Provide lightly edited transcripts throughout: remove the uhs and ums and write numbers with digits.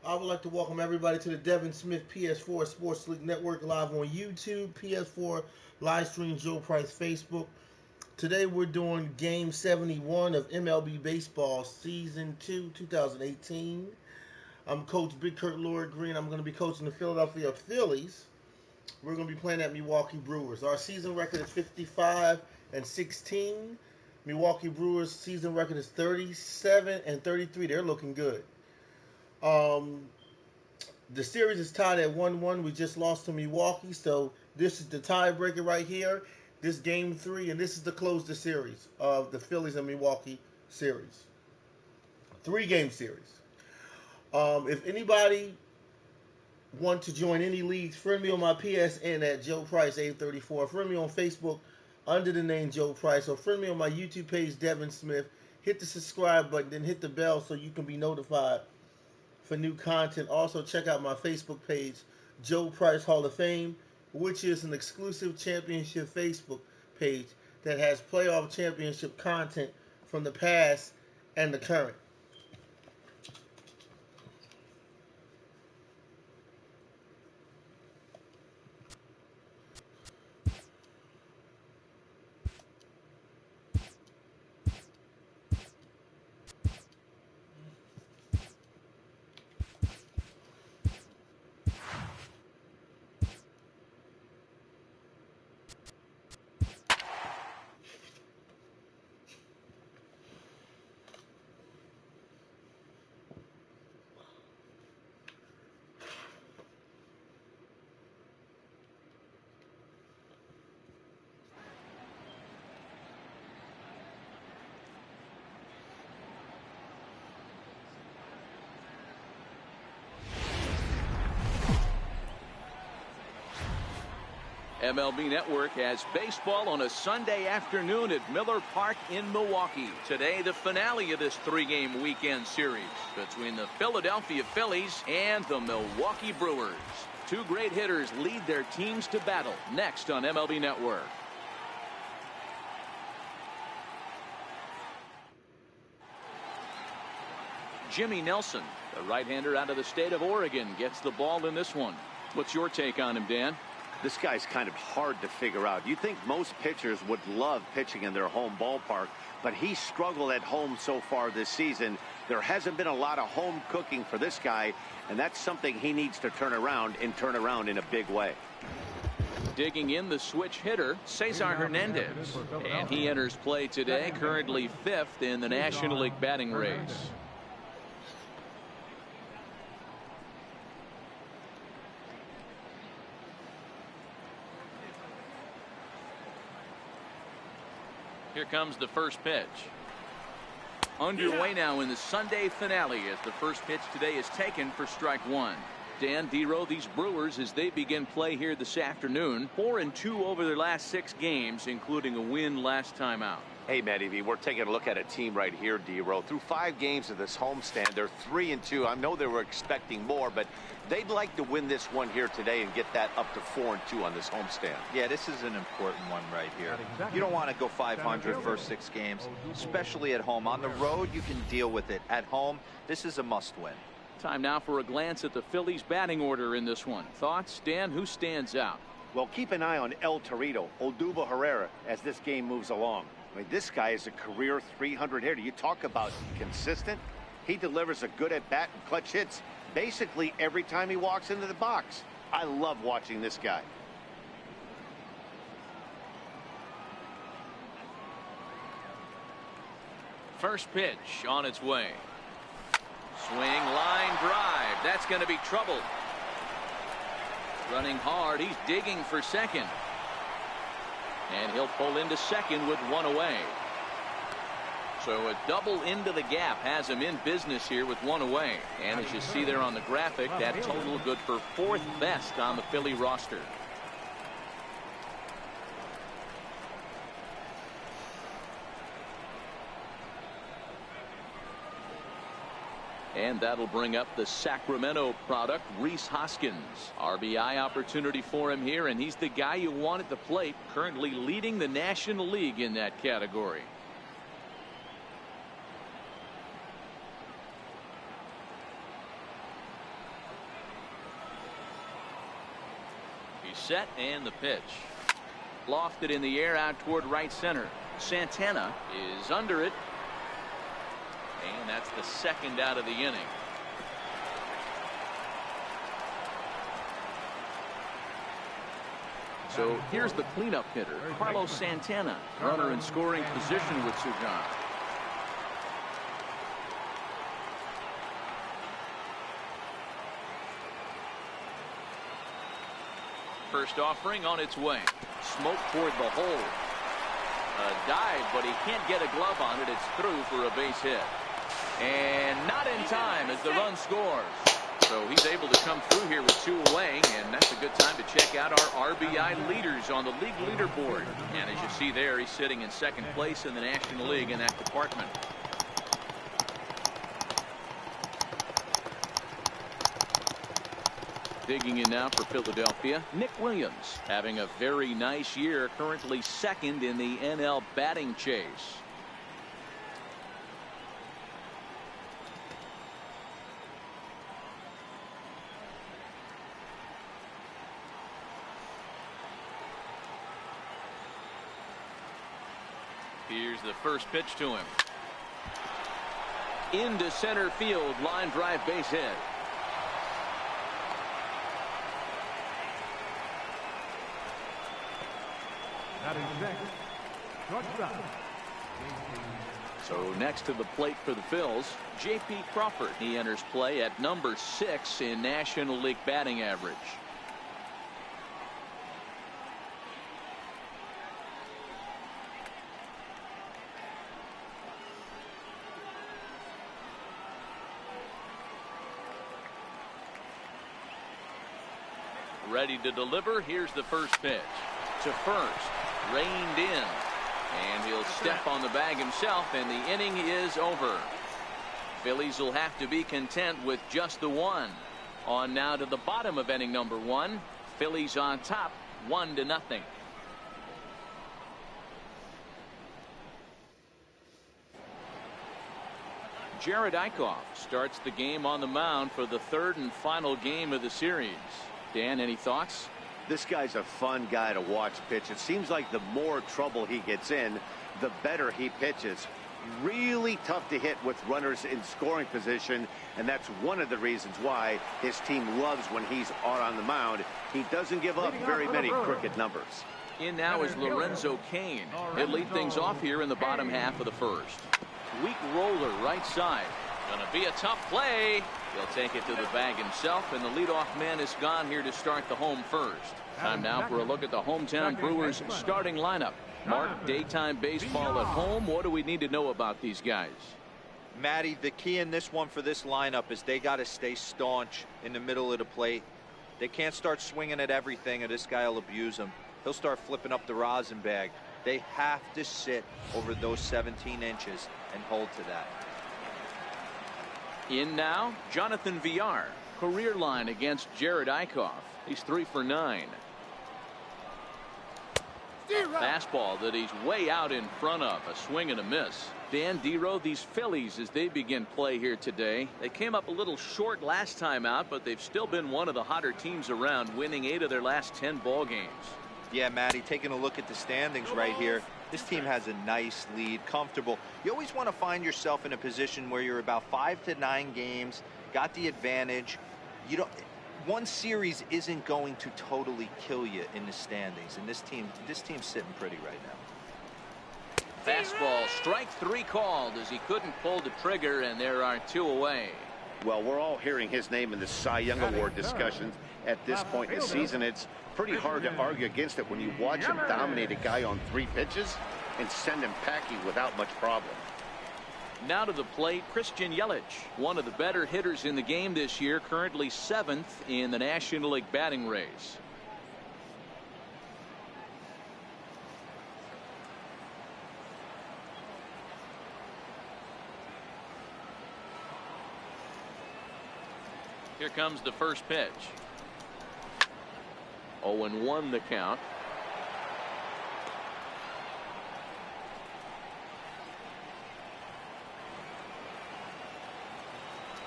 I would like to welcome everybody to the Devin Smith PS4 Sports League Network live on YouTube, PS4 live stream, Joe Price Facebook. Today we're doing Game 71 of MLB Baseball Season 2, 2018. I'm Coach Big Kurt Lord Green. I'm going to be coaching the Philadelphia Phillies. We're going to be playing at Milwaukee Brewers. Our season record is 55-16. Milwaukee Brewers season record is 37-33. They're looking good. Um, the series is tied at 1-1. We just lost to Milwaukee, so this is the tiebreaker right here. This game 3, and this is to close the series of the Phillies and Milwaukee series. 3-game series. If anybody want to join any leagues, friend me on my PSN at Joe Price 834. Friend me on Facebook under the name Joe Price, or friend me on my YouTube page Devin Smith. Hit the subscribe button, then hit the bell so you can be notified for new content. Also, check out my Facebook page, Joe Price Hall of Fame, which is an exclusive championship Facebook page that has playoff championship content from the past and the current. MLB Network has baseball on a Sunday afternoon at Miller Park in Milwaukee. Today, the finale of this 3-game weekend series between the Philadelphia Phillies and the Milwaukee Brewers. Two great hitters lead their teams to battle next on MLB Network. Jimmy Nelson, the right-hander out of the state of Oregon, gets the ball in this one. What's your take on him, Dan? This guy's kind of hard to figure out. You think most pitchers would love pitching in their home ballpark, but he struggled at home so far this season. There hasn't been a lot of home cooking for this guy, and that's something he needs to turn around in a big way. Digging in the switch hitter, Cesar Hernandez. And he enters play today, currently 5th in the National League batting race. Here comes the first pitch. Underway now in the Sunday finale as the first pitch today is taken for strike 1. Dan Dero, these Brewers, as they begin play here this afternoon, 4-2 over their last 6 games, including a win last time out. Hey, Matty V, we're taking a look at a team right here, Dero. Through 5 games of this homestand, they're 3-2. I know they were expecting more, but they'd like to win this one here today and get that up to 4-2 on this homestand. Yeah, this is an important one right here. You don't want to go 500 first 6 games, especially at home. On the road, you can deal with it. At home, this is a must-win. Time now for a glance at the Phillies batting order in this one. Thoughts, Dan? Who stands out? Well, keep an eye on El Torito, Odubel Herrera, as this game moves along. I mean, this guy is a career 300 hitter. You talk about consistent. He delivers a good at-bat and clutch hits basically every time he walks into the box. I love watching this guy. First pitch on its way. Swing, line drive. That's going to be trouble. Running hard. He's digging for second. And he'll pull into second with 1 away. So a double into the gap has him in business here with 1 away. And as you see there on the graphic, that total good for 4th best on the Philly roster. And that'll bring up the Sacramento product, Rhys Hoskins. RBI opportunity for him here, and he's the guy you want at the plate, currently leading the National League in that category. He's set, and the pitch. Lofted in the air out toward right center. Santana is under it. And that's the second out of the inning. So here's the cleanup hitter, Carlos Santana. Runner in scoring position with Sujan. First offering on its way. Smoke toward the hole. A dive, but he can't get a glove on it. It's through for a base hit. And not in time as the run scores. So he's able to come through here with 2 away, and that's a good time to check out our RBI leaders on the league leaderboard. And as you see there, he's sitting in second place in the National League in that department. Digging in now for Philadelphia, Nick Williams having a very nice year, currently second in the NL batting chase. Here's the first pitch to him. Into center field, line drive base hit. So next to the plate for the Phils, J.P. Crawford. He enters play at number 6 in National League batting average. Ready to deliver. Here's the first pitch. To first. Reined in. And he'll step on the bag himself, and the inning is over. Phillies will have to be content with just the one. On now to the bottom of inning number 1. Phillies on top, 1-0. Jared Eichhoff starts the game on the mound for the 3rd and final game of the series. Dan, any thoughts? This guy's a fun guy to watch pitch. It seems like the more trouble he gets in, the better he pitches. Really tough to hit with runners in scoring position, and that's one of the reasons why his team loves when he's out on the mound. He doesn't give up very many crooked numbers. In now is Lorenzo Cain. He'll lead things off here in the bottom half of the first. Weak roller right side. Gonna be a tough play. He'll take it to the bag himself, and the leadoff man is gone here to start the home first. Time now for a look at the hometown Brewers starting lineup. Mark, daytime baseball at home. What do we need to know about these guys? Matty, the key in this one for this lineup is they got to stay staunch in the middle of the plate. They can't start swinging at everything, or this guy will abuse them. He'll start flipping up the rosin bag. They have to sit over those 17 inches and hold to that. In now, Jonathan Villar. Career line against Jared Eichhoff. He's 3 for 9. Fastball that he's way out in front of. A swing and a miss. Dan Dero, these Phillies, as they begin play here today, they came up a little short last time out, but they've still been one of the hotter teams around, winning 8 of their last 10 ball games. Yeah, Matty, taking a look at the standings right here, this team has a nice lead, comfortable. You always want to find yourself in a position where you're about 5 to 9 games, got the advantage. You don't. One series isn't going to totally kill you in the standings, and this team's sitting pretty right now. Fastball, strike 3 called as he couldn't pull the trigger, and there are 2 away. Well, we're all hearing his name in the Cy Young Award discussions at this point in the season. It's pretty hard to argue against it when you watch him dominate a guy on 3 pitches and send him packing without much problem. Now to the plate, Christian Yelich, one of the better hitters in the game this year, currently 7th in the National League batting race. Here comes the first pitch. 0-1 the count.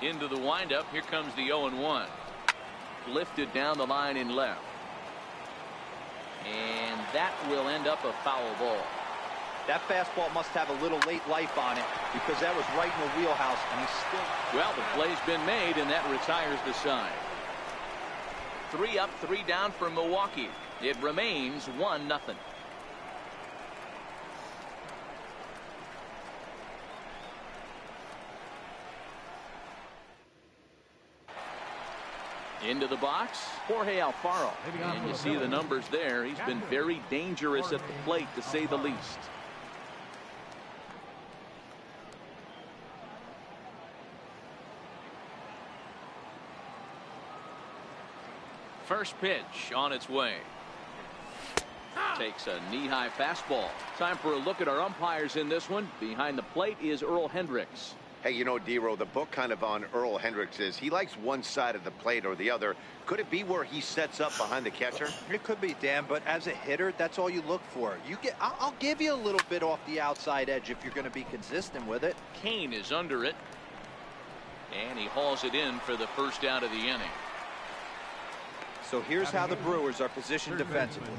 Into the windup. Here comes the 0-1. Lifted down the line in left. And that will end up a foul ball. That fastball must have a little late life on it because that was right in the wheelhouse, and he's still... Well, the play's been made, and that retires the side. 3 up, 3 down for Milwaukee. It remains 1-0. Into the box, Jorge Alfaro. And you see the numbers there. He's been very dangerous at the plate, to say the least. First pitch on its way. Takes a knee-high fastball. Time for a look at our umpires in this one. Behind the plate is Earl Hendricks. Hey, you know, D-Row, the book kind of on Earl Hendricks is he likes one side of the plate or the other. Could it be where he sets up behind the catcher? It could be, Dan, but as a hitter, that's all you look for. I'll give you a little bit off the outside edge if you're going to be consistent with it. Kane is under it. And he hauls it in for the first out of the inning. So here's how the Brewers are positioned defensively.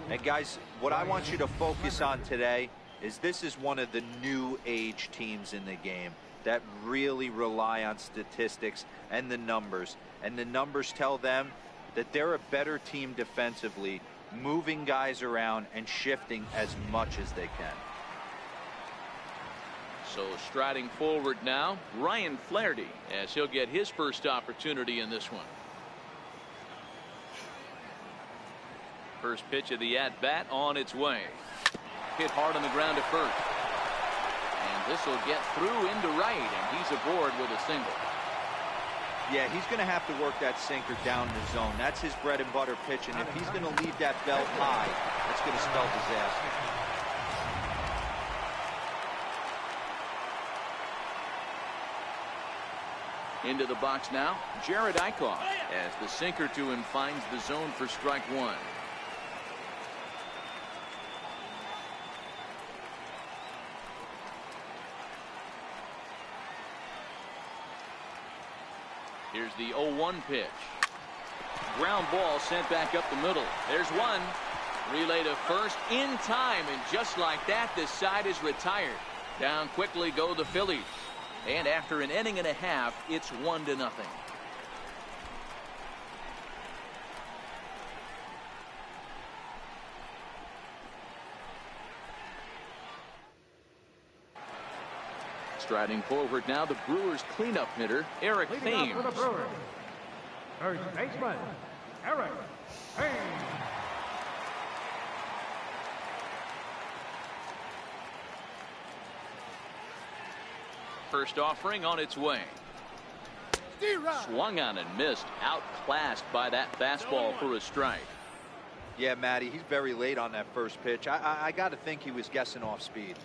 And guys, what I want you to focus on today is this is one of the new age teams in the game that really rely on statistics and the numbers. And the numbers tell them that they're a better team defensively, moving guys around and shifting as much as they can. So striding forward now, Ryan Flaherty, as he'll get his first opportunity in this one. First pitch of the at-bat on its way. Hit hard on the ground to first. And this will get through into right, and he's aboard with a single. Yeah, he's going to have to work that sinker down the zone. That's his bread and butter pitch, and if he's going to leave that belt high, that's going to spell disaster. Into the box now, Jared Eichhoff, as the sinker to him finds the zone for strike 1. Here's the 0-1 pitch. Ground ball sent back up the middle. There's one. Relay to first in time, and just like that, this side is retired. Down quickly go the Phillies. And after an inning and a half, it's 1-0. Striding forward now, the Brewers cleanup hitter, Eric Thames. For the Brewers, first baseman, Eric Thames. First offering on its way. Swung on and missed, outclassed by that fastball for a strike. Yeah, Matty, he's very late on that first pitch. I got to think he was guessing off speed.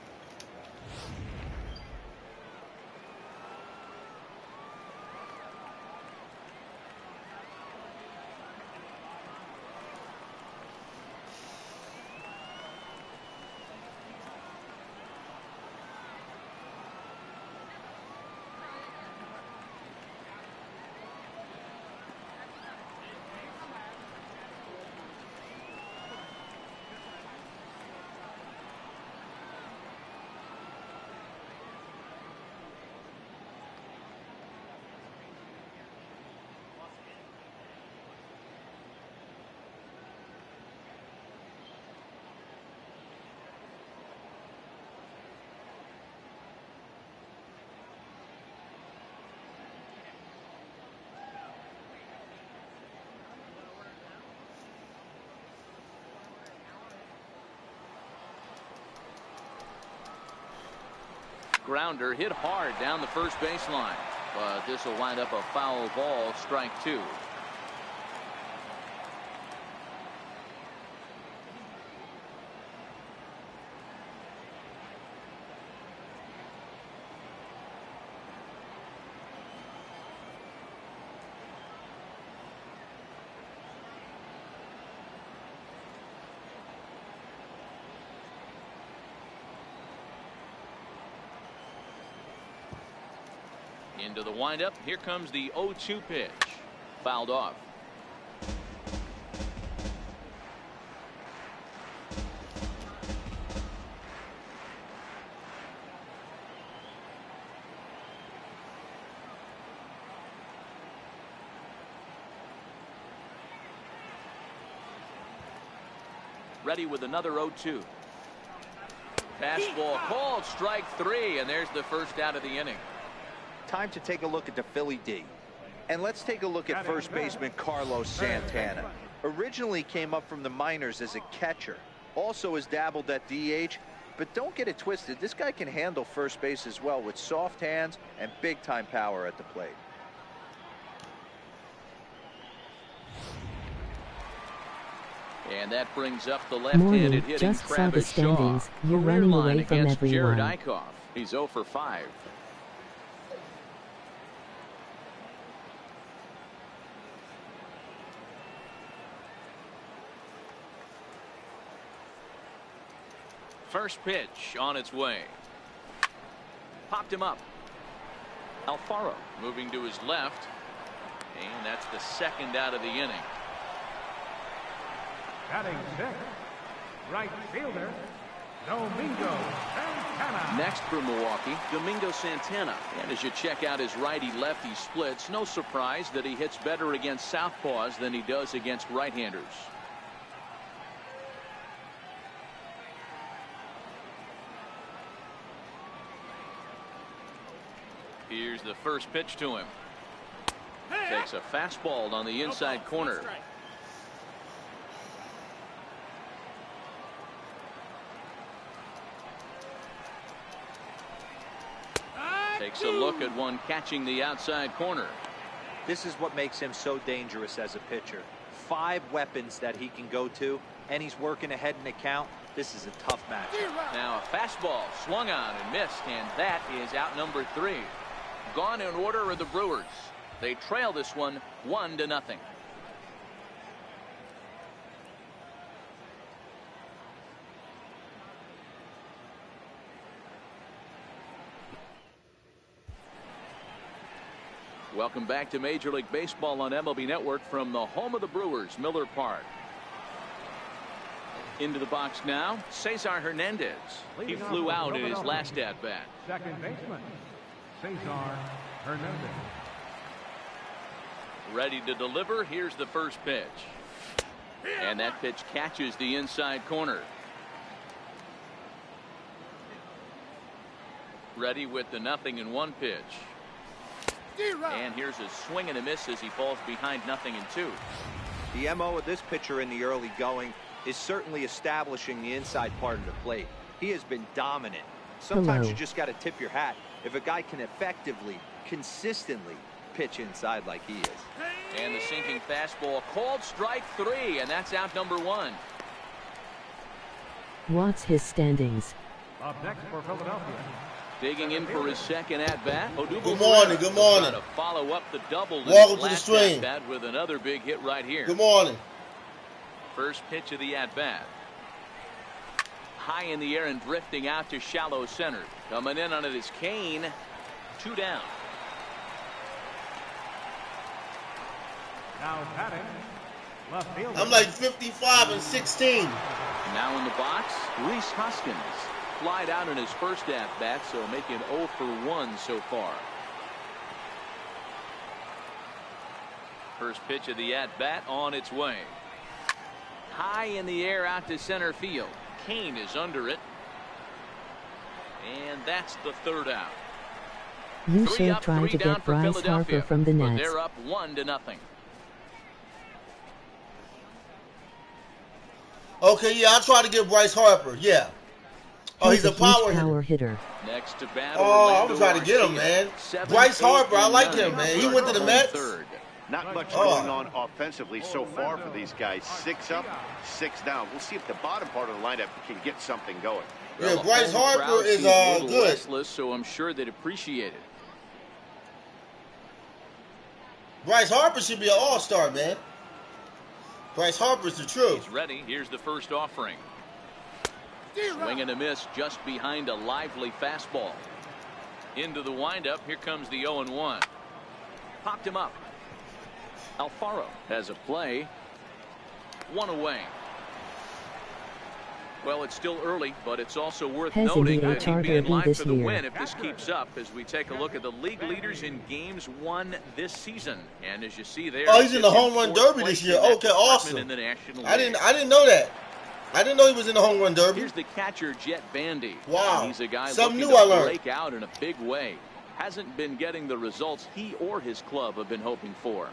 Grounder hit hard down the first baseline, but this will wind up a foul ball, strike 2. Into the windup. Here comes the 0-2 pitch. Fouled off. Ready with another 0-2. Fastball called, strike 3, and there's the first out of the inning. Time to take a look at the Philly D. And let's take a look at first baseman Carlos Santana. Originally came up from the minors as a catcher. Also has dabbled at DH. But don't get it twisted. This guy can handle first base as well with soft hands and big-time power at the plate. And that brings up the left-handed hitting just saw the Travis standings. Shaw. You're Career running line away from against Jared everyone. Eichhoff. He's 0 for 5. First pitch on its way. Popped him up. Alfaro moving to his left. And that's the second out of the inning. Batting 6th, right fielder, Domingo Santana. Next for Milwaukee, Domingo Santana. And as you check out his righty-lefty splits, no surprise that he hits better against southpaws than he does against right-handers. Here's the first pitch to him. Takes a fastball on the inside corner. Takes a look at one catching the outside corner. This is what makes him so dangerous as a pitcher. 5 weapons that he can go to, and he's working ahead in the count. This is a tough matchup. Now a fastball swung on and missed, and that is out number 3. Gone in order are the Brewers. They trail this one 1-0. Welcome back to Major League Baseball on MLB Network from the home of the Brewers, Miller Park. Into the box now, Cesar Hernandez. He flew out in his last at-bat. Second baseman, Cesar Hernandez. Ready to deliver. Here's the first pitch. And that pitch catches the inside corner. Ready with the 0-1 pitch. And here's a swing and a miss as he falls behind 0-2. The MO of this pitcher in the early going is certainly establishing the inside part of the plate. He has been dominant. Sometimes you just got to tip your hat if a guy can effectively, consistently pitch inside like he is. And the sinking fastball called strike 3, and that's out number 1. What's his standings? Up next for Philadelphia. Digging in for his second at-bat. Good morning, good morning. To follow up the double. Welcome to the stream. At-bat with another big hit right here. Good morning. First pitch of the at-bat. High in the air and drifting out to shallow center. Coming in on it is Kane. 2 down. Now batting, left fielder. I'm like 55-16. Now in the box, Rhys Hoskins. Flied out in his first at-bat, so making 0 for 1 so far. First pitch of the at-bat on its way. High in the air out to center field. Kane is under it. And that's the third out. You should try to get Bryce Harper from the Nets. They're up 1-0. Okay, yeah, I'll try to get Bryce Harper. Yeah. Oh, he's a power hitter. Next to bat, I'm trying to get him, man. Bryce Harper, I like him, man. He went to the Mets. Not much going on offensively so far for these guys. 6 up, 6 down. We'll see if the bottom part of the lineup can get something going. Yeah, Bryce Harper is good. Restless, so I'm sure they'd appreciate it. Bryce Harper should be an all-star, man. Bryce Harper's the truth. He's ready. Here's the first offering. Swing and a miss just behind a lively fastball. Into the windup. Here comes the 0-1. Popped him up. Alfaro has a play. 1 away. Well, it's still early, but it's also worth noting that he'd be in line for the win if this keeps up as we take a look at the league leaders in games won this season. And as you see there, he's in the home run derby this year. Okay, awesome. In the National I didn't know that. I didn't know he was in the home run derby. Here's the catcher, Jet Bandy. Wow. He's a guy Something looking new I to learned. break out in a big way. Hasn't been getting the results he or his club have been hoping for.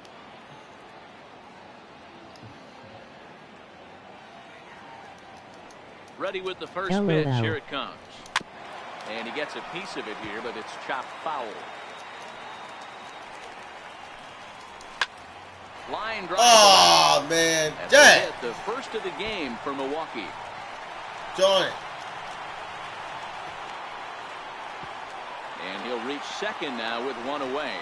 Ready with the first pitch. Here it comes. And he gets a piece of it here, but it's chopped foul. Line drive. Oh, man. Dang. The first of the game for Milwaukee. Darn it. And he'll reach second now with one away.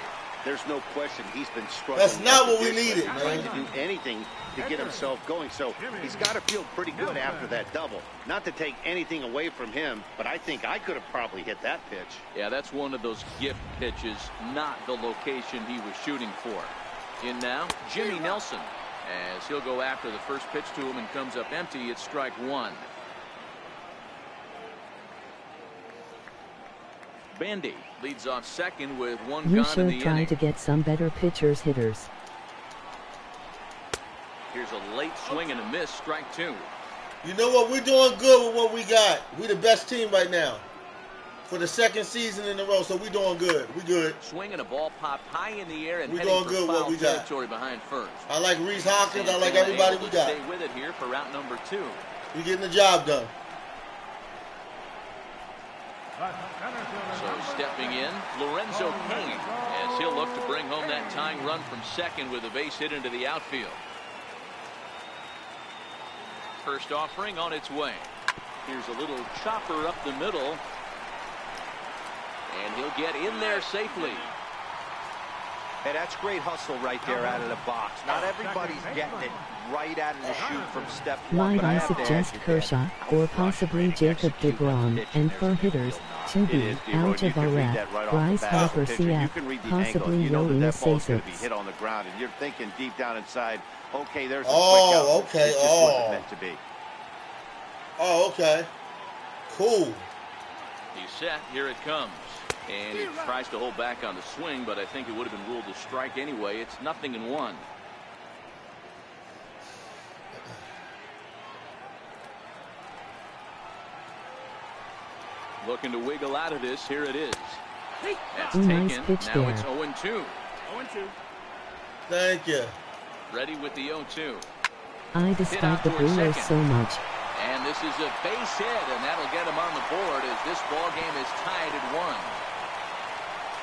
There's no question he's been struggling. That's not what we needed, man. Trying to do anything to get himself going. So he's got to feel pretty good after that double. Not to take anything away from him, but I think I could have probably hit that pitch. Yeah, that's one of those gift pitches, not the location he was shooting for. In now, Jimmy Nelson, as he'll go after the first pitch to him and comes up empty. It's strike one. Bandy leads off second with one You gone in the should try inning. to get some better pitchers hitters. Here's a late swing and a miss, strike two. You know what? We're doing good with what we got. We're the best team right now for the second season in a row, so we're doing good. We good. Swinging a ball popped high in the air and We heading doing for good foul what we got. territory behind first. I like Reese Hawkins. I like Santana everybody able we to got. Stay with it here for route number two. We're getting the job done. So stepping in, Lorenzo Cain, as he'll look to bring home that tying run from second with a base hit into the outfield. First offering on its way. Here's a little chopper up the middle. And he'll get in there safely. Hey, that's great hustle right there out of the box. Not everybody's getting it right out of the chute from step one. Might but I I have to suggest add you Kershaw or possibly Jacob DeGrom, and for hitters, to be Alcivarez, Bryce Harper CF, possibly Yoenis Cesar. Hit on the ground, and you're thinking deep down inside, okay, there's a Oh, quick out. okay. It just wasn't meant to be. Oh, okay. Cool. He's set. Here it comes. And he tries to hold back on the swing, but I think it would have been ruled a strike anyway. It's 0-1. Looking to wiggle out of this. Here it is. That's Nice taken. pitch Now there. it's 0-2. 0-2. Thank you. Ready with the 0-2. I despise the Brewers so much. And this is a base hit, and that'll get him on the board as this ball game is tied at 1.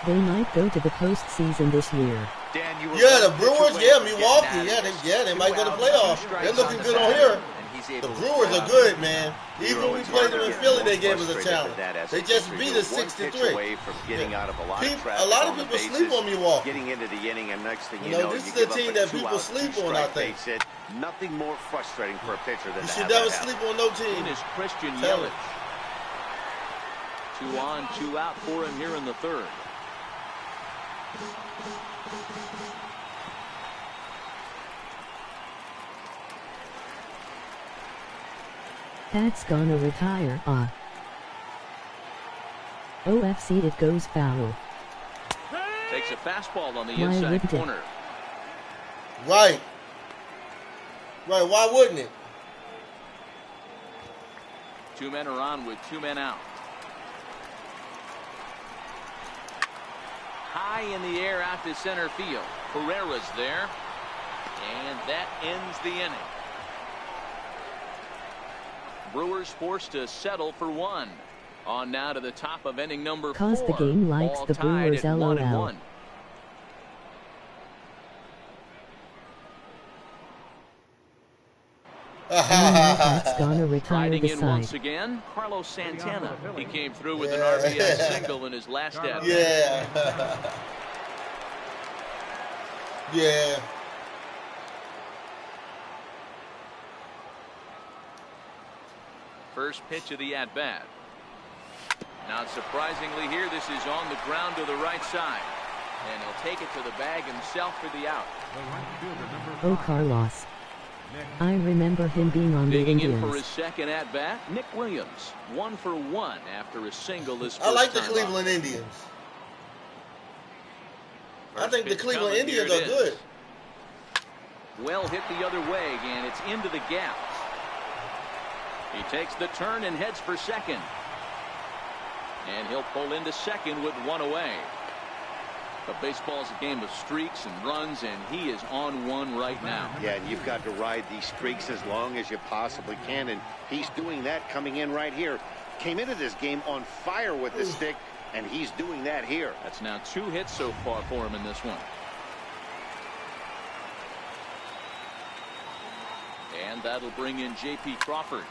They might go to the postseason this year. Dan, you were Yeah, the one pitch Brewers, away yeah, from getting Milwaukee, out of yeah, this. they might go to Two playoffs. outs, 2 strikes They're looking on good the on batter, here. and he's able The to Brewers throw are out good, the man. Even You know, when we it's played hard them to in get Philly, more they gave us a frustrated challenge. than that as They a just pitcher. beat You're us one pitch 6-3. away from getting out of a lot of A traffic lot of on the people sleep bases, on Milwaukee. getting into the inning, and next thing You you know, know, this you is the give up team a that 2 people out, sleep 2 on, I strike think. base hit. Nothing more frustrating for a pitcher than You to should have never that happen. sleep on no In team. is Christian Tell Yelich. 2 on, 2 out for him here in the third. Pat's gonna retire, OFC it goes foul. Takes a fastball on the Why inside wouldn't it? corner. Right. Right, why wouldn't it? 2 men are on with 2 men out. High in the air out to center field. Pereira's there. And that ends the inning. Brewers forced to settle for 1. On now to the top of inning number 4. 'Cause the game likes All the tied Brewers, at 1-1. LOL. Pat's gonna retire Riding the in once side. again, Carlos Santana. He came through with an Yeah. RBI single in his last at bat. Yeah. Yeah. First pitch of the at-bat. Now, surprisingly here, this is on the ground to the right side. And he'll take it to the bag himself for the out. Oh, Carlos. I remember him being on the Digging in for Indians. his second at-bat, Nick Williams. 1 for 1 after a single this first I like the time Cleveland up. Indians. I First think the pitch Cleveland coming, here Indians it are is. good. Well hit the other way, and it's into the gap. He takes the turn and heads for second. And he'll pull into second with one away. But baseball's a game of streaks and runs, and he is on one right now. Yeah, and you've got to ride these streaks as long as you possibly can, and he's doing that coming in right here. Came into this game on fire with the stick, and he's doing that here. That's now 2 hits so far for him in this one. And that'll bring in J.P. Crawford.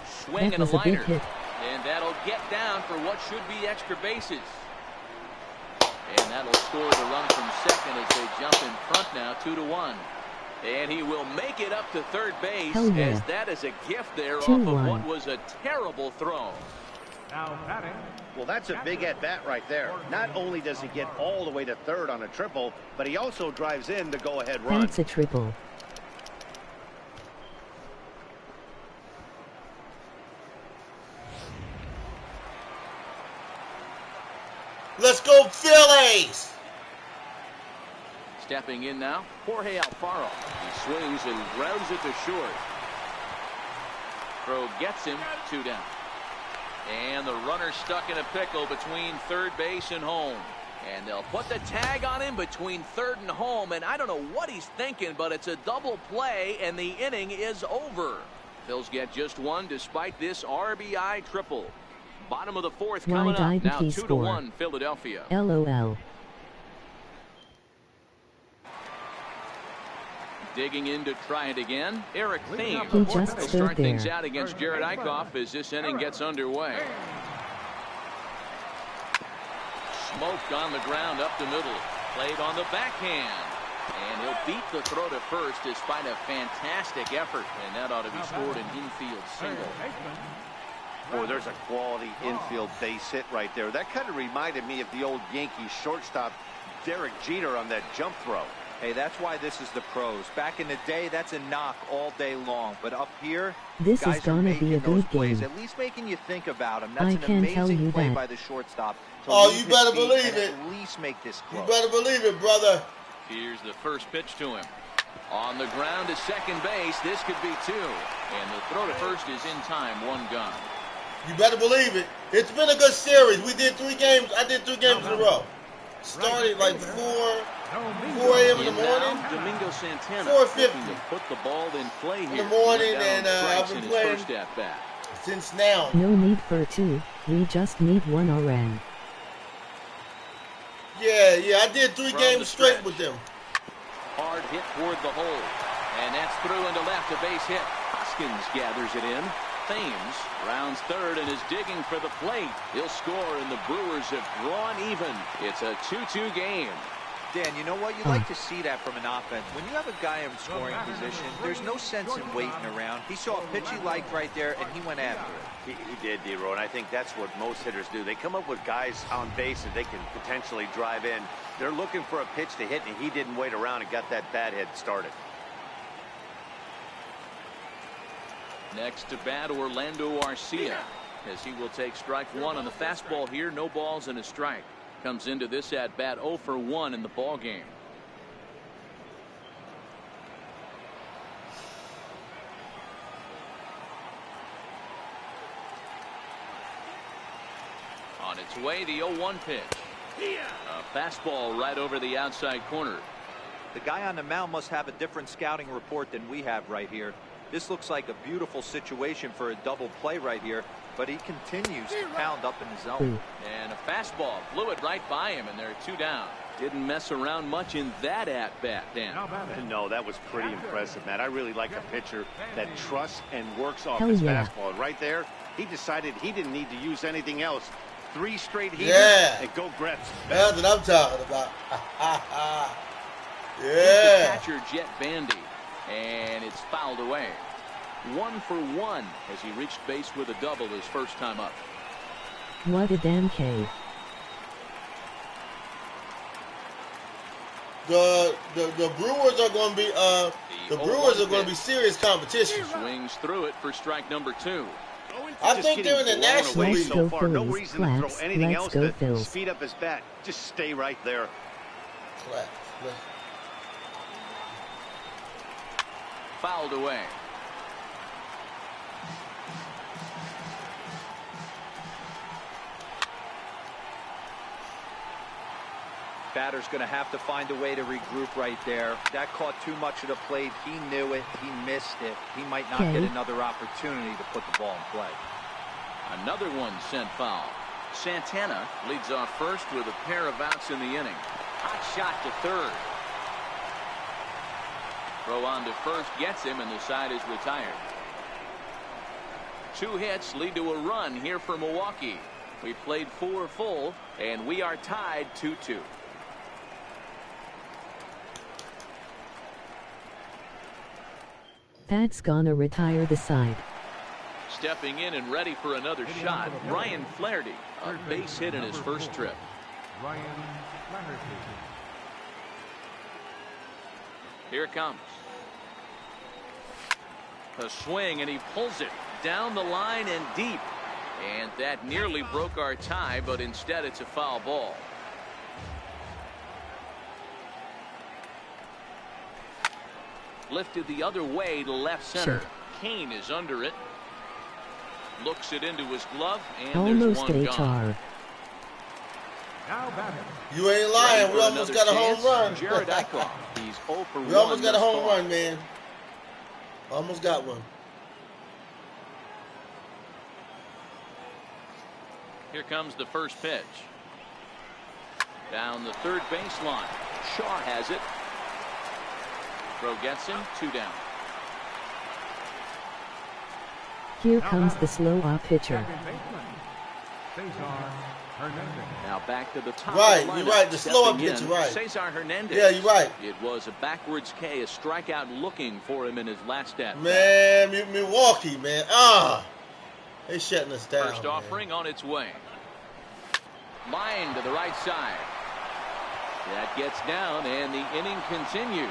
Swing That and a was a big liner. hit. And that'll get down for what should be extra bases. And that'll score the run from second as they jump in front now 2-1. And he will make it up to third base, Hell yeah. as that is a gift there off 2-1. of what was a terrible throw. Now batting. Well, that's a big at-bat right there. Not only does he get all the way to third on a triple, but he also drives in the go-ahead run. That's a triple. Let's go Phillies! Stepping in now, Jorge Alfaro. He swings and grounds it to short. Throw gets him, 2 down. And the runner stuck in a pickle between third base and home. And they'll put the tag on him between third and home. And I don't know what he's thinking, but it's a double play, and the inning is over. Phils get just 1 despite this RBI triple. Bottom of the 4th Why coming up. didn't Now he 2-1 Philadelphia. LOL. Digging in to try it again, Eric Thames. He just He'll stood start things there. out against Jared Eichhoff as this inning gets underway. Smoked on the ground up the middle. Played on the backhand. And he'll beat the throw to first despite a fantastic effort. And that ought to be scored an infield single. Boy, there's a quality infield base hit right there. That kind of reminded me of the old Yankees shortstop Derek Jeter on that jump throw. Hey, that's why this is the pros. Back in the day, that's a knock all day long. But up here, This is guys are gonna making be a those good plays, game. at least making you think about them. I That's an can tell amazing you play that. by the shortstop. to Oh, leave you his better feet believe and it. At least make this You close. better believe it, brother. Here's the first pitch to him. On the ground to second base. This could be 2. And the throw to first is in time. 1 gone. You better believe it. It's been a good series. We did 3 games. I did 3 games in a row. Started like 4 a.m. in the morning. Now, Domingo Santana 4:50 looking to put the ball in play here. in the morning, He went down and on I've strikes been in his playing first at bat. since now. No need for 2. We just need 1 RN. Yeah, I did 3 From games the straight stretch. with them. Hard hit toward the hole. And that's through into left, a base hit. Hoskins gathers it in. Thames rounds third and is digging for the plate. He'll score, and the Brewers have drawn even. It's a 2-2 game. Dan, you know what? You like to see that from an offense. When you have a guy in scoring position, there's no sense in waiting around. He saw a pitch he liked right there, and he went after it. He did, D-Row, and I think that's what most hitters do. They come up with guys on base that they can potentially drive in. They're looking for a pitch to hit, and he didn't wait around and got that bat hit started. Next to bat, Orlando Arcia, as he will take strike 1 on the fastball here. No balls and a strike. Comes into this at bat 0 for 1 in the ball game. On its way, the 0-1 pitch. A fastball right over the outside corner. The guy on the mound must have a different scouting report than we have right here. This looks like a beautiful situation for a double play right here, but he continues to pound up in the zone. And a fastball blew it right by him, and they're 2 down. Didn't mess around much in that at bat, Dan. No, that was pretty impressive, Matt. I really like a pitcher that trusts and works off Hell his yeah. fastball. And right there, he decided he didn't need to use anything else. 3 straight heaters, Yeah. and go Gretz. That's what I'm talking about. Here's the Yeah. catcher, Jet Bandy, and it's fouled away. 1 for 1 as he reached base with a double his first time up. What a damn K. The Brewers are going to be the Brewers are going to be serious competition. Swings through it for strike number 2. I think they're in the National Let's League. go So far, no Phillies. reason to Claps. throw anything Let's else go to Phils. speed up his bat. Just stay right there. Clap. Fouled away. Batter's going to have to find a way to regroup right there. That caught too much of the plate. He knew it. He missed it. He might not get another opportunity to put the ball in play. Another one sent foul. Santana leads off first with a pair of outs in the inning. Hot shot to third. Throw on to first gets him, and the side is retired. 2 hits lead to a run here for Milwaukee. We played 4 full, and we are tied 2-2. Pat's gonna retire the side. Stepping in and ready for another shot, Ryan Flaherty. A base hit in his first trip. Ryan Flaherty. Here it comes. A swing, and he pulls it down the line and deep. And that nearly broke our tie, but instead it's a foul ball. Lifted the other way to left center. Kane is under it. Looks it into his glove, and almost there's one HR. Now batting. You ain't lying. We almost got a home run. Jared Eichhoff. He's 0 for 1. We almost got a home run, man. Almost got one. Here comes the first pitch. Down the third baseline. Shaw has it. Throw gets him. 2 down. Here comes the slow-up pitcher. Second baseman. Cesar Hernandez. Now back to the top. Right, of the you're lineup. right. The slow-up Stepping pitcher, in, right. Cesar Hernandez. Yeah, you're right. It was a backwards K, a strikeout looking for him in his last at. Man, Milwaukee, man. They shutting us down. First offering on its way. Line to the right side. That gets down, and the inning continues.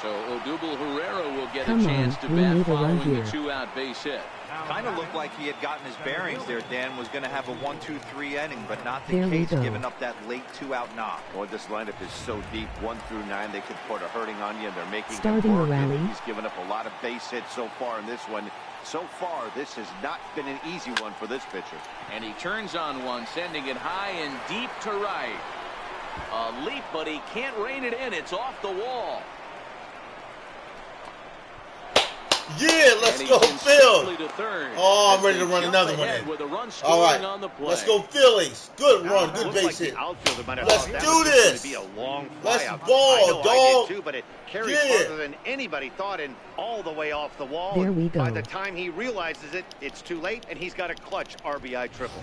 So Odubel Herrera will get a chance to bat following the 2-out base hit. Kind of looked like he had gotten his bearings there. Dan was going to have a 1-2-3 inning, but not the There we case, go. giving up that late 2-out knock. Boy, this lineup is so deep, 1 through 9. They could put a hurting on you, and they're making Starting it a work. rally. And he's given up a lot of base hits so far in this one. So far, this has not been an easy one for this pitcher. And he turns on one, sending it high and deep to right. A leap, but he can't rein it in. It's off the wall. Yeah, let's go, Phil. Oh, I'm ready to run another one in. With a run All right, on the play. let's go, Phillies. Good run, good Looks base like hit. the outfielder might have Let's thought that do was just this. going to be a long Let's fly-out. ball, I know, dog. I did too, but it carries Yeah. farther than anybody thought, and all the way off the wall. There we go. By the time he realizes it, it's too late, and he's got a clutch RBI triple.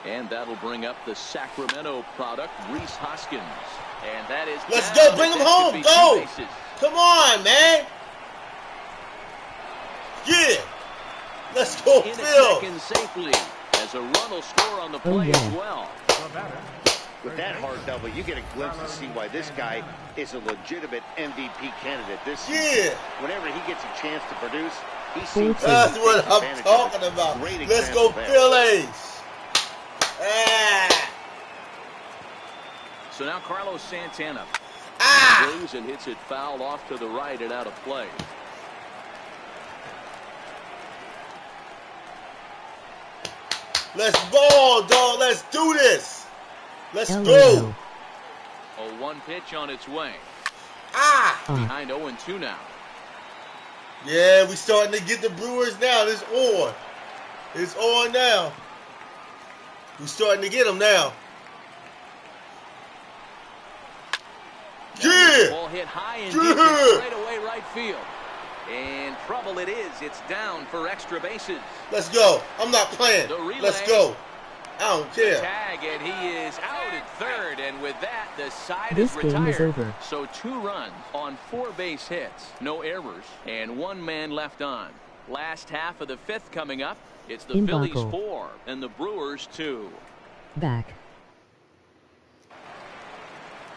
And that'll bring up the Sacramento product, Rhys Hoskins. And that is Let's down. go, bring him That home, could be go. 2 bases. Come on, man. Yeah. Let's go, In at Phil. second safely, as a run will score on the play yeah. as well. The batter. With that hard double, you get a glimpse to see why this guy is a legitimate MVP candidate this season. Yeah. Whenever he gets a chance to produce, he Full seems to That's take what I'm advantage of talking it. about. Great Let's go, example there. Phillies. Ah. So now Carlos Santana swings and hits it foul off to the right and out of play. Let's ball, dog. Let's do this. Let's LOL. go. A 1 pitch on its way. Ah, Behind 0-2 now. Yeah, we starting to get the Brewers now. It's on. It's on now. We starting to get them now. Yeah. Ball hit high and Yeah. deep to straightaway right field. And trouble it is. It's down for extra bases. Let's go. I'm not playing. The relay. Let's go. I don't care. Tag, and he is out at third. And with that, the side This is game retired. is over. So 2 runs on 4 base hits, no errors, and 1 man left on. Last half of the 5th coming up. It's the Phillies Inbuckle. 4 and the Brewers 2. back.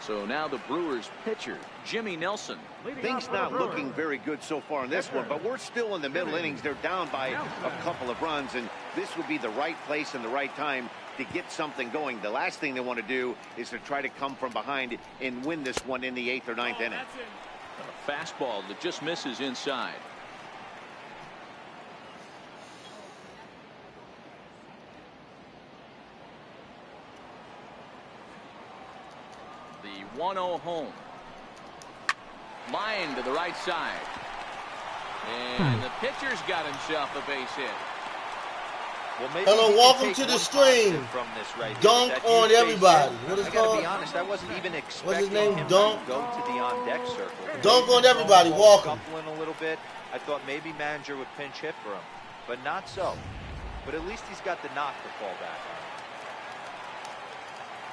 So now the Brewers pitcher, Jimmy Nelson. Leading Things off for the not Brewers. looking very good so far in this one, but we're still in the middle innings. They're down by a couple of runs, and this would be the right place and the right time to get something going. The last thing they want to do is to try to come from behind and win this one in the 8th or 9th inning. A fastball that just misses inside. 1-0 home. Line to the right side. And the pitcher's got himself a base hit. Well, maybe hello, welcome to the stream. From this right Dunk on everybody. What is I called? gotta be honest, I wasn't even expecting What's his name? him Dunk? to go to the on-deck circle. Dunk on everybody. Welcome. Scuffling a little bit. I thought maybe manager would pinch hit for him, but not so. But at least he's got the knock to fall back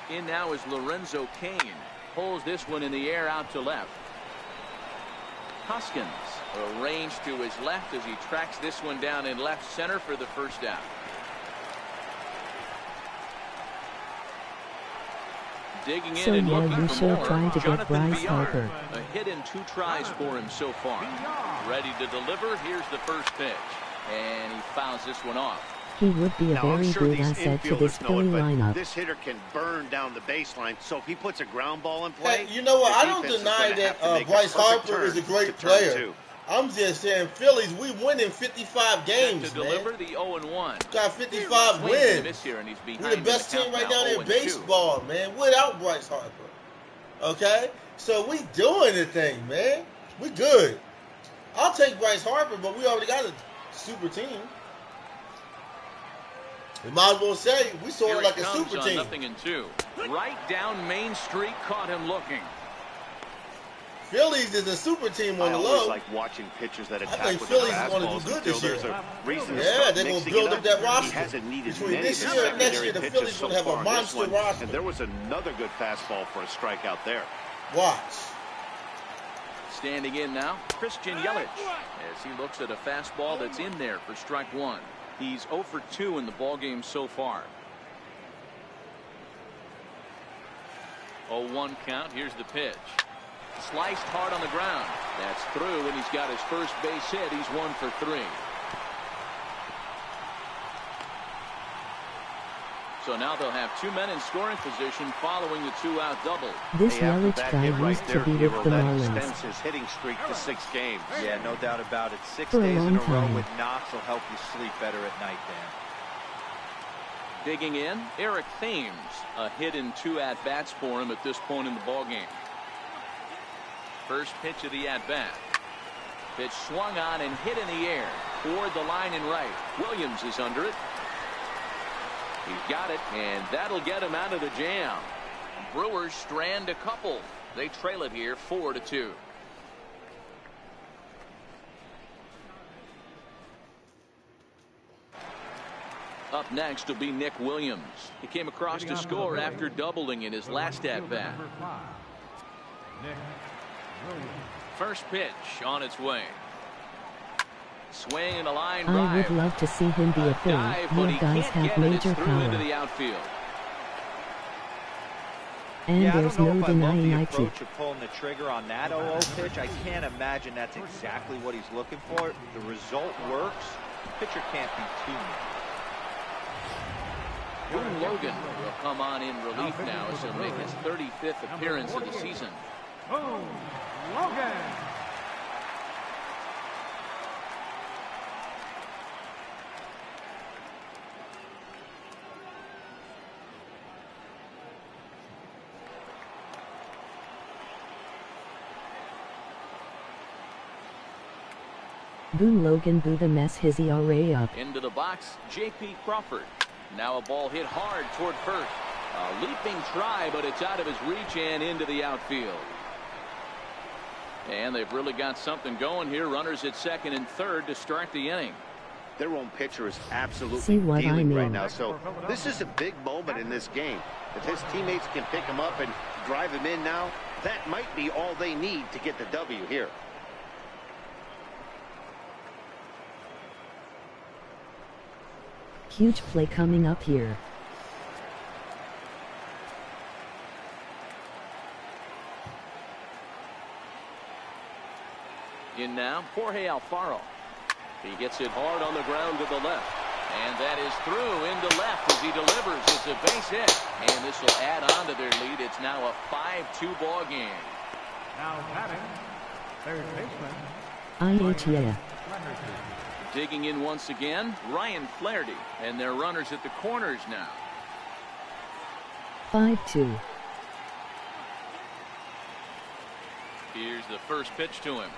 on. In now is Lorenzo Cain. Pulls this one in the air out to left. Hoskins arranged to his left as he tracks this one down in left center for the first out. Digging in and looking for more. Trying to get Bryce Villar. Harper. A hit in 2 tries for him so far. Ready to deliver. Here's the first pitch. And he fouls this one off. He would be a very good asset to this Philly lineup. This hitter can burn down the baseline, so if he puts a ground ball in play... Hey, you know what? I don't deny that Bryce Harper is a great player. I'm just saying, Phillies, we winning 55 games, to deliver the 0-1. Got 55 wins. Here and he's We're the best team right now in baseball, man, without Bryce Harper. Okay? So we doing the thing, man. We good. I'll take Bryce Harper, but we already got a super team. We might as well say we sort of like a super team. 0-2. Right down Main Street, caught him looking. Phillies is a super team on the low. I always like watching pitchers that attack with Phillies their is going to do good this year. They're going to build up that roster. Between this year and next year, the Phillies going to have a monster roster. And there was another good fastball for a strikeout there. Watch. Standing in now, Christian Yelich, as he looks at a fastball that's in there for strike 1. He's 0 for 2 in the ballgame so far. 0-1 count. Here's the pitch. Sliced hard on the ground. That's through, and he's got his first base hit. He's 1 for 3. So now they'll have 2 men in scoring position following the 2-out double. This Yelich guy used to be with the Marlins. Extends his hitting streak to 6 games. Yeah, no doubt about it. 6 For a days in long a row time. with knocks will help you sleep better at night, Dan. Digging in, Eric Thames. A hit in 2 at-bats for him at this point in the ballgame. First pitch of the at-bat. Pitch swung on and hit in the air toward the line and right. Williams is under it. He's got it, and that'll get him out of the jam. Brewers strand a couple. They trail it here 4-2. Up next will be Nick Williams. He came across to score after doubling in his last at-bat. First pitch on its way. Swing and a line drive. I would love to see him be a Philly. Your guys have major power. Into the outfield. And there's no denying I IT. approach of pulling the trigger on that 0-0 pitch. I can't imagine that's exactly what he's looking for. The result works. The pitcher can't be too mean. Boone Logan will come on in relief now as he'll make his 35th appearance of the season. Boone Logan. Boone Logan boo the mess his ERA up. Into the box, J.P. Crawford. Now a ball hit hard toward first. A leaping try, but it's out of his reach and into the outfield. And they've really got something going here. Runners at second and third to start the inning. Their own pitcher is absolutely See what I dealing mean. right now. So this is a big moment in this game. If his teammates can pick him up and drive him in now, that might be all they need to get the W here. Huge play coming up here. In now, Jorge Alfaro. He gets it hard on the ground to the left. And that is through into left as he delivers. It's a base hit. And this will add on to their lead. It's now a 5-2 ball game. Now batting, third baseman. IHA. Digging in once again, Ryan Flaherty. And their runners at the corners now. 5-2. Here's the first pitch to him.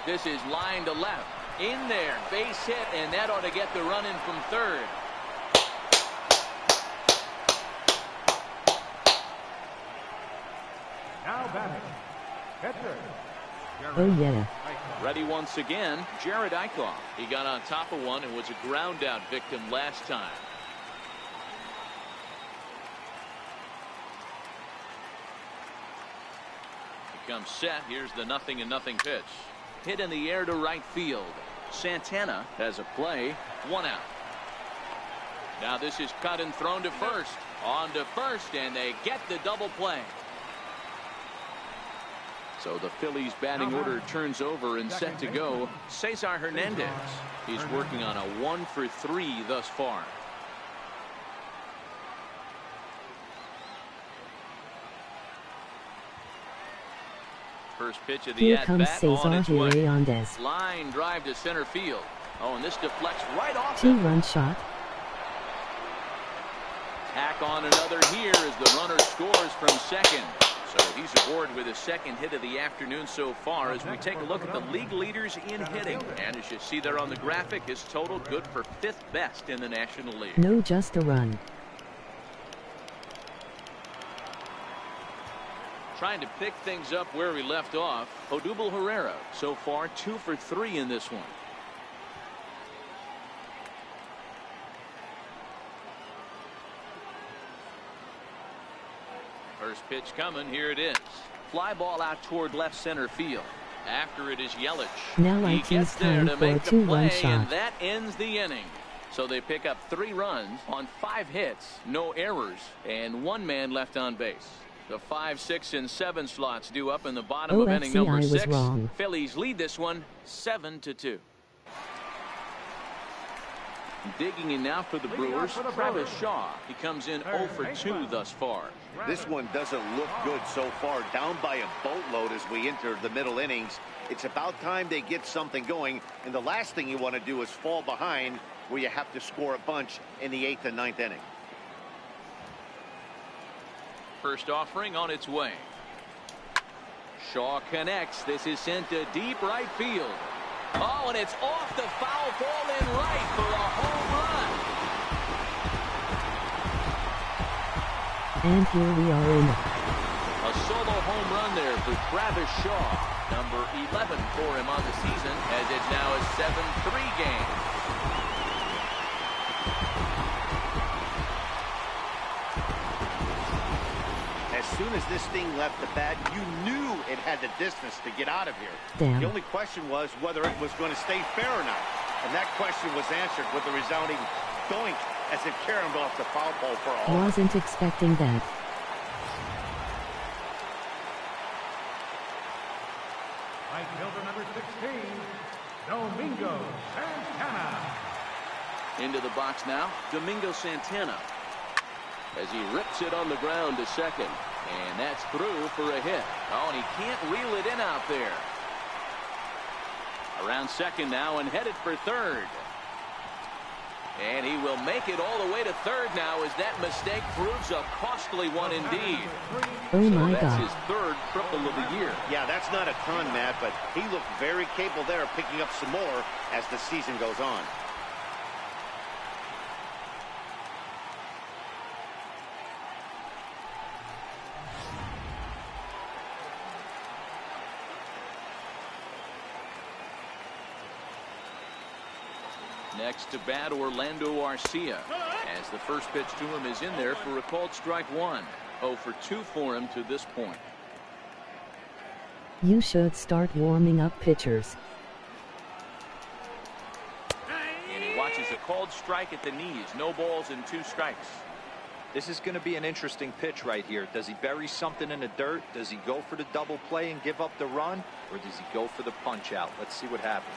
This is line to left. In there, base hit, and that ought to get the run in from third. Now batting, pitcher. Oh yeah. Ready once again, Jared Eichhoff. He got on top of one and was a ground out victim last time. He comes set. Here's the 0-0 pitch. Hit in the air to right field. Santana has a play. 1 out. Now this is cut and thrown to first. On to first, and they get the double play. So the Phillies batting order turns over and set to go. Cesar Hernandez. He's working on a 1 for 3 thus far. First pitch of the Here at comes bat on Cesar its way. Hernandez. Line drive to center field. Oh, and this deflects right off. 2-run shot. Tack on another here as the runner scores from second. So he's aboard with his second hit of the afternoon so far as we take a look at the league leaders in hitting. And as you see there on the graphic, his total good for 5th best in the National League. No, just a run. Trying to pick things up where we left off. Odubel Herrera so far 2 for 3 in this one. First pitch coming. Here it is. Fly ball out toward left center field. After it is Yelich. Now He I gets there to for a make the 2-run play, shot. and that ends the inning. So they pick up 3 runs on 5 hits, no errors, and 1 man left on base. The 5, 6, and 7 slots due up in the bottom of inning number 6. Wrong. Phillies lead this one 7-2. Digging in now for the Brewers, Travis Shaw. He comes in 0 for 2 thus far. This one doesn't look good so far. Down by a boatload as we enter the middle innings. It's about time they get something going. And the last thing you want to do is fall behind where you have to score a bunch in the 8th and 9th inning. First offering on its way. Shaw connects. This is sent to deep right field. Oh, and it's off the foul ball in right for a home run. And here we are in A solo home run there for Travis Shaw. Number 11 for him on the season, as it's now a 7-3 game. As soon as this thing left the bat, you knew it had the distance to get out of here. Damn. The only question was whether it was going to stay fair or not. And that question was answered with a resounding doink as it caromed off the foul pole for a home. Wasn't expecting that. Right fielder number 16, Domingo Santana. Into the box now, Domingo Santana. As he rips it on the ground to second. And that's through for a hit. Oh, and he can't reel it in out there. Around second now and headed for third. And he will make it all the way to third now as that mistake proves a costly one indeed. Oh my That's God. his 3rd triple of the year. Yeah, that's not a ton, Matt, but he looked very capable there of picking up some more as the season goes on. Next to bat, Orlando Arcia, as the first pitch to him is in there for a called strike 1. 0 for 2 for him to this point. You should start warming up pitchers. And he watches a called strike at the knees. No balls and 2 strikes. This is going to be an interesting pitch right here. Does he bury something in the dirt? Does he go for the double play and give up the run? Or does he go for the punch out? Let's see what happens.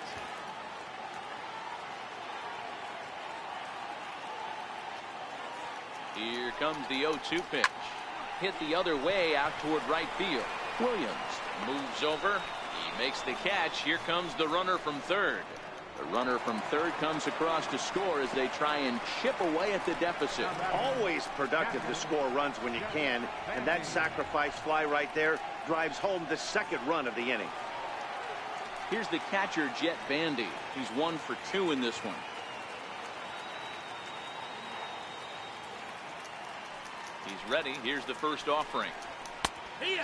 Here comes the 0-2 pitch. Hit the other way out toward right field. Williams moves over. He makes the catch. Here comes the runner from third. The runner from third comes across to score as they try and chip away at the deficit. Always productive to score runs when you can, and that sacrifice fly right there drives home the second run of the inning. Here's the catcher, Jet Bandy. He's 1 for 2 in this one. He's ready. Here's the first offering.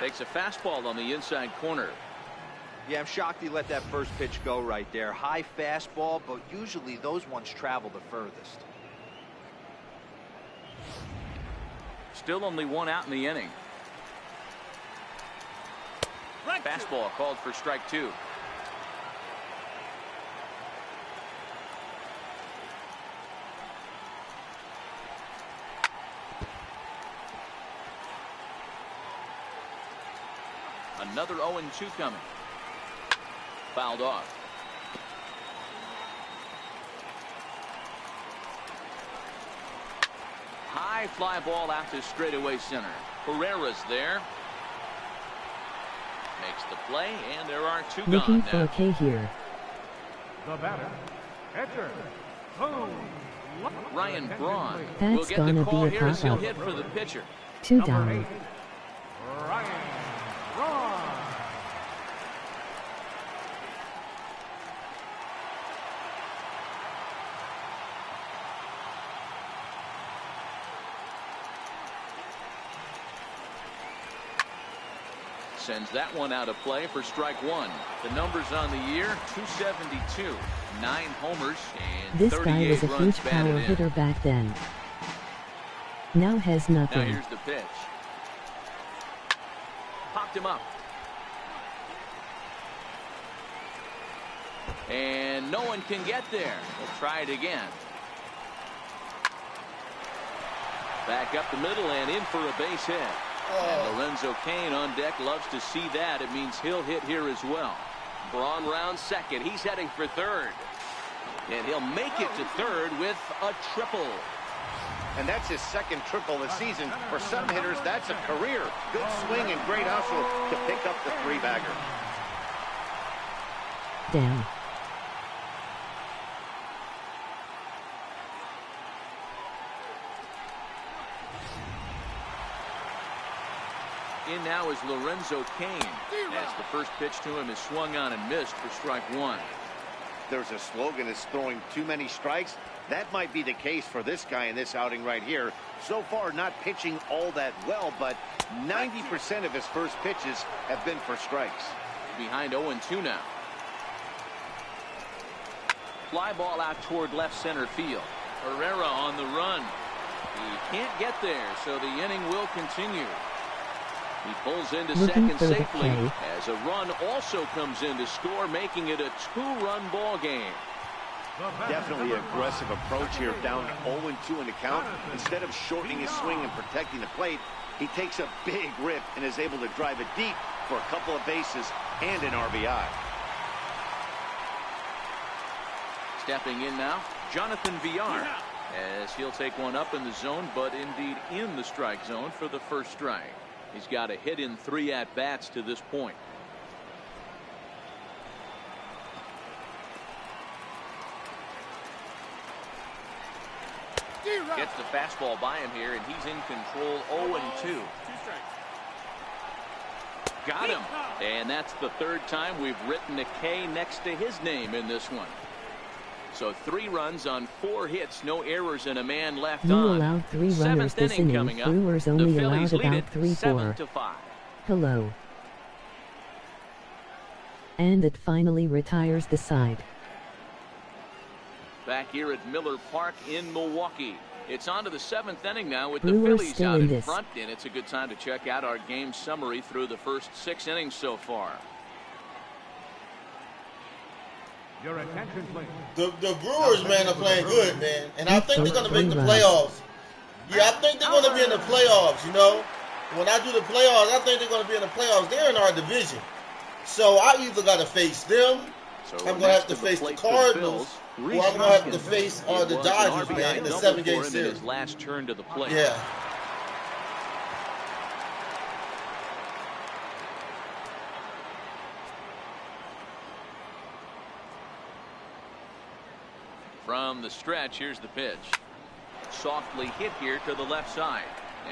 Takes a fastball on the inside corner. Yeah, I'm shocked he let that first pitch go right there. High fastball, but usually those ones travel the furthest. Still only 1 out in the inning. Fastball called for strike 2. Another 0-2 coming. Fouled off. High fly ball out to straightaway center. Pereira's there. Makes the play, and there are 2 Looking gone for now. a K here. The batter, pitcher, boom. Ryan Braun That's will get gonna the be call a here as he'll pop-up. hit for the pitcher. 2 Number down. 8, Ryan Braun. Sends that one out of play for strike 1. The numbers on the year, 272, 9 homers, and This guy 38 was a runs huge batted power in. hitter back then. Now has Now nothing. here's the pitch. Popped him up. And no one can get there. We'll try it again. Back up the middle and in for a base hit. And Lorenzo Cain on deck loves to see that. It means he'll hit here as well. Braun rounds second. He's heading for third. And he'll make it to third with a triple. And that's his second triple this season. For some hitters, that's a career. Good swing and great hustle to pick up the 3-bagger. Damn. In now is Lorenzo Cain, as the first pitch to him is swung on and missed for strike 1. There's a slogan, is throwing too many strikes. That might be the case for this guy in this outing right here. So far, not pitching all that well, but 90% of his first pitches have been for strikes. Behind 0-2 now. Fly ball out toward left center field. Herrera on the run. He can't get there, so the inning will continue. He pulls into Looking second for the safely K. as a run also comes in to score, making it a 2-run ball game. Definitely an aggressive approach here, down 0-2 in the count. Instead of shortening his swing and protecting the plate, he takes a big rip and is able to drive it deep for a couple of bases and an RBI. Stepping in now, Jonathan Villar, as he'll take one up in the zone, but indeed in the strike zone for the first strike. He's got a hit in 3 at-bats to this point. Gets the fastball by him here, and he's in control. 0-2. Got him. And that's the 3rd time we've written a K next to his name in this one. So 3 runs on 4 hits, no errors, and a man left You on. allowed 3 runners 7th this inning inning. coming up. Brewers The only Phillies allowed lead about it 3-4. 7-5. Hello. And it finally retires the side. Back here at Miller Park in Milwaukee. It's on to the 7th inning now with Brewers the Phillies still out in in this. front, and it's a good time to check out our game summary through the first 6 innings so far. Your attention, please. The Brewers, man, are playing good, man. And I think they're going to make the playoffs. Yeah, I think they're going to be in the playoffs, you know. When I do the playoffs, I think they're going to be in the playoffs. They're in our division. So I either got to face them, So I'm going to have to face the Cardinals, or I'm going to have to face the Dodgers, man, in the 7-game series. His last turn to the plate. Yeah. From the stretch, here's the pitch. Softly hit here to the left side.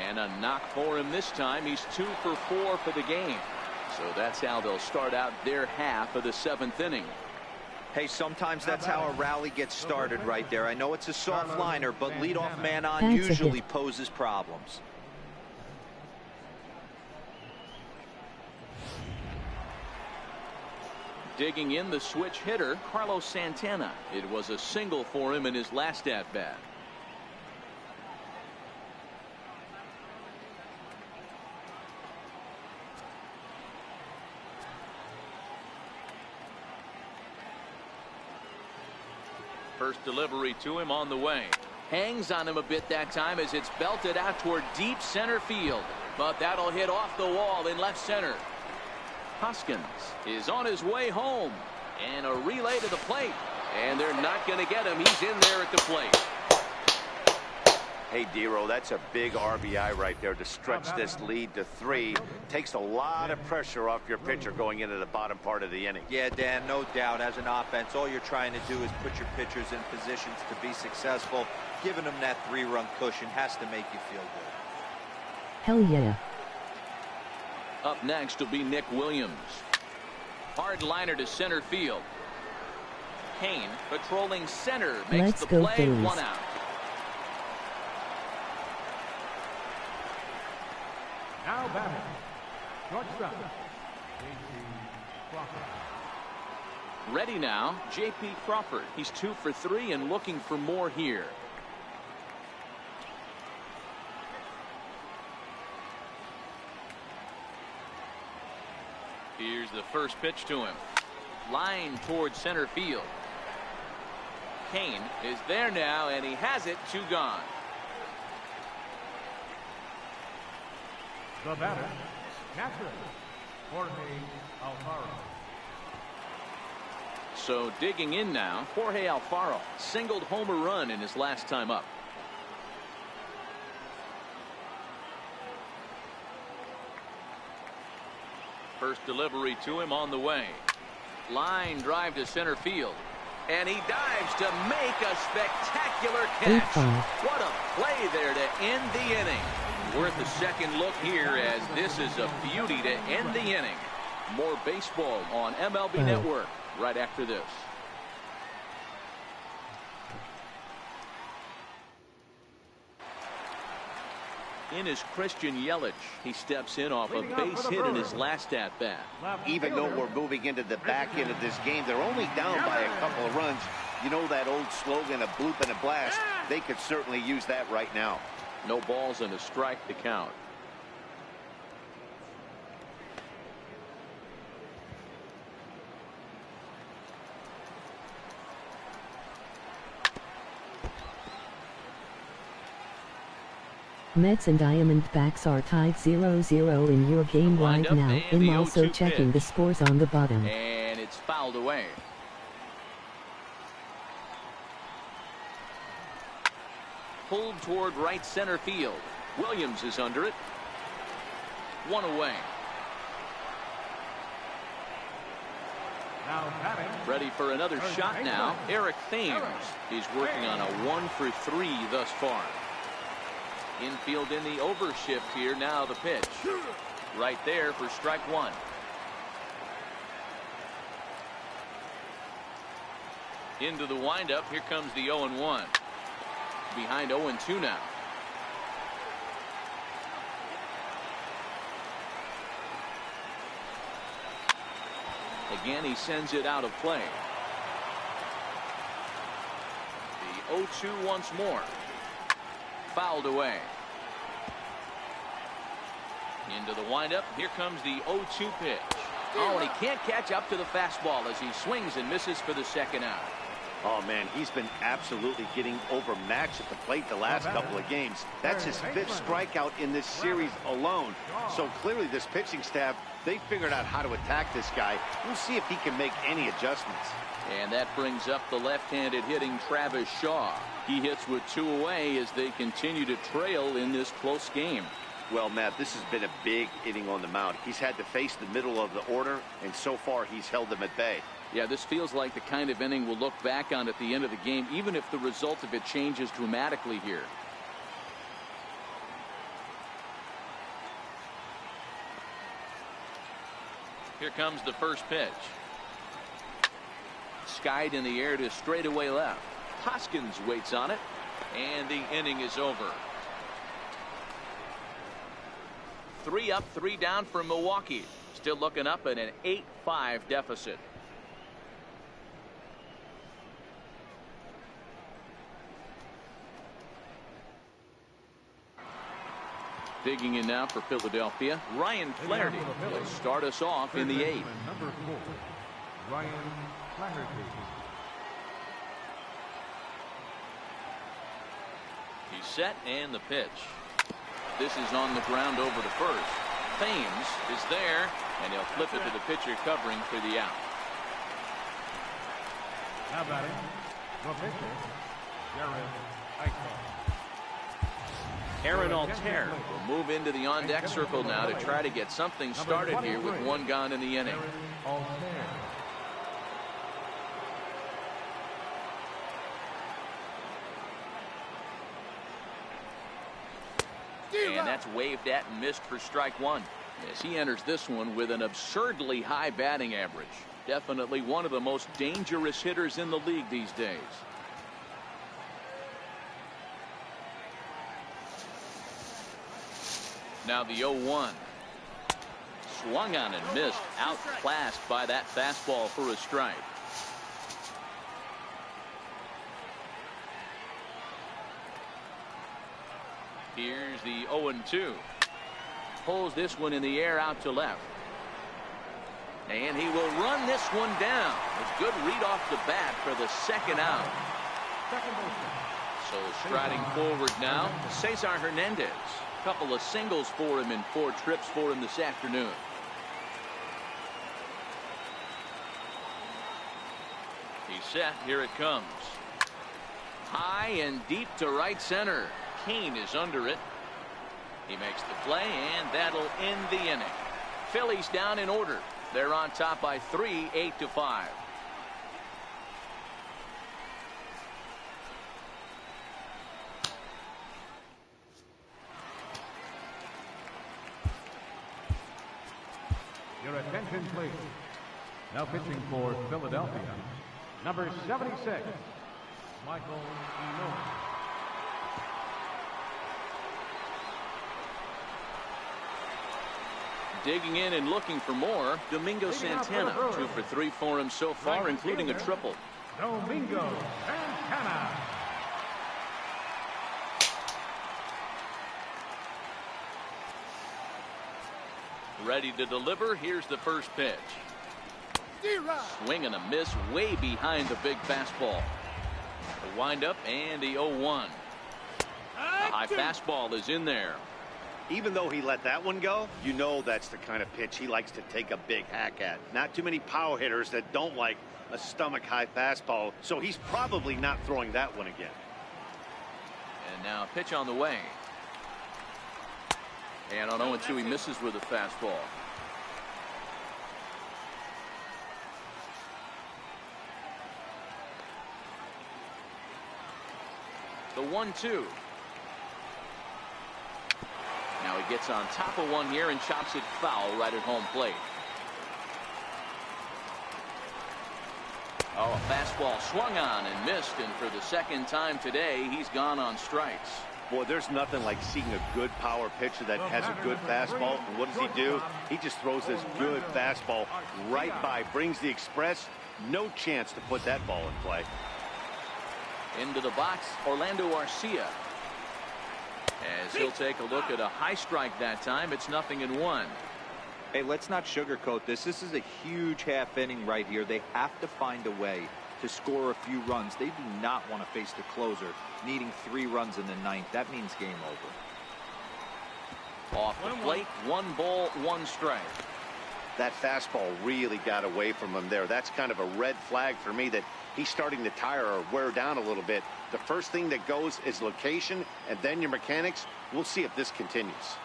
And a knock for him this time. He's 2 for 4 for the game. So that's how they'll start out their half of the 7th inning. Hey, sometimes that's how a rally gets started right there. I know it's a soft liner, but leadoff man on usually poses problems. Digging in, the switch hitter, Carlos Santana. It was a single for him in his last at-bat. First delivery to him on the way. Hangs on him a bit that time as it's belted out toward deep center field. But that'll hit off the wall in left center. Hoskins is on his way home. And a relay to the plate. And they're not going to get him. He's in there at the plate. Hey, Dero, that's a big RBI right there to stretch this lead to 3. Takes a lot of pressure off your pitcher going into the bottom part of the inning. Yeah, Dan, no doubt. As an offense, all you're trying to do is put your pitchers in positions to be successful. Giving them that 3-run cushion has to make you feel good. Hell yeah. Up next will be Nick Williams. Hard liner to center field. Kane patrolling center makes Let's the go play. Phillies. 1 out. Now batting, shortstop, J.P. Crawford. Ready now, J.P. Crawford. He's 2 for 3 and looking for more here. Here's the first pitch to him. Line towards center field. Kane is there now, and he has it. 2 gone. The batter, catcher, Jorge Alfaro. So digging in now, Jorge Alfaro singled home a run in his last time up. First delivery to him on the way. Line drive to center field. And he dives to make a spectacular catch. What a play there to end the inning. Worth a second look here, as this is a beauty to end the inning. More baseball on MLB Network right after this. In is Christian Yelich. He steps in off a base hit in his last at-bat. Even though we're moving into the back end of this game, they're only down by a couple of runs. You know that old slogan, a bloop and a blast? They could certainly use that right now. No balls and a strike to count. Mets and Diamondbacks are tied 0-0 in your game right now. I'm also checking the scores on the bottom. And it's fouled away. Pulled toward right center field. Williams is under it. 1 away. Now batting, ready for another shot now. Eric Thames. He's working on a 1 for 3 thus far. Infield in the overshift here. Now the pitch. Right there for strike 1. Into the windup. Here comes the 0-1. Behind 0-2 now. Again, he sends it out of play. The 0-2 once more. Fouled away. Into the windup. Here comes the 0-2 pitch. Oh, and he can't catch up to the fastball as he swings and misses for the second out. Oh, man, he's been absolutely getting overmatched at the plate the last couple of games. That's his 5th strikeout in this series alone. So clearly this pitching staff, they figured out how to attack this guy. We'll see if he can make any adjustments. And that brings up the left-handed hitting Travis Shaw. He hits with 2 away as they continue to trail in this close game. Well, Matt, this has been a big inning on the mound. He's had to face the middle of the order, and so far he's held them at bay. Yeah, this feels like the kind of inning we'll look back on at the end of the game, even if the result of it changes dramatically here. Here comes the first pitch. Skied in the air to straightaway left. Hoskins waits on it, and the inning is over. 3 up, 3 down for Milwaukee. Still looking up at an 8-5 deficit. Digging in now for Philadelphia, Ryan Flaherty will start us off in the 8th. Number 4, Ryan Flaherty. He's set, and the pitch. This is on the ground over to first. Thames is there, and he'll flip it to the pitcher covering for the out. Now batting, the pitcher, Jared Eichel. Aaron Altair will move into the on-deck circle now to try to get something started here with 1 gone in the inning. And that's waved at and missed for strike 1. As he enters this one with an absurdly high batting average. Definitely one of the most dangerous hitters in the league these days. Now the 0-1. Swung on and missed. Outclassed by that fastball for a strike. Here's the 0-2. Pulls this one in the air out to left. And he will run this one down. A good read off the bat for the second out. So striding forward now, Cesar Hernandez. Couple of singles for him in 4 trips for him this afternoon. He's set. Here it comes. High and deep to right center. Kane is under it. He makes the play, and that'll end the inning. Phillies down in order. They're on top by 3, 8-5. Your attention, please. Now pitching for Philadelphia, number 76, Michael Enos. Digging in and looking for more, Domingo Santana. 2 for 3 for him so far, including a triple. Domingo Santana. Ready to deliver. Here's the first pitch. Swing and a miss way behind the big fastball. The windup and the 0-1. The high fastball is in there. Even though he let that one go, you know that's the kind of pitch he likes to take a big hack at. Not too many power hitters that don't like a stomach high fastball, so he's probably not throwing that one again. And now a pitch on the way. And on 0-2 he misses with a fastball. The 1-2. Now he gets on top of one here and chops it foul right at home plate. Oh, a fastball swung on and missed, and for the second time today he's gone on strikes. Boy, there's nothing like seeing a good power pitcher that has a good fastball. And what does he do? He just throws this good fastball right by, brings the express. No chance to put that ball in play. Into the box, Orlando Arcia. As he'll take a look at a high strike that time. It's 0-1. Hey, let's not sugarcoat this. This is a huge half inning right here. They have to find a way to score a few runs. They do not want to face the closer, needing 3 runs in the 9th. That means game over. Off the plate, 1 ball, 1 strike. That fastball really got away from him there. That's kind of a red flag for me that he's starting to tire or wear down a little bit. The first thing that goes is location, and then your mechanics. We'll see if this continues.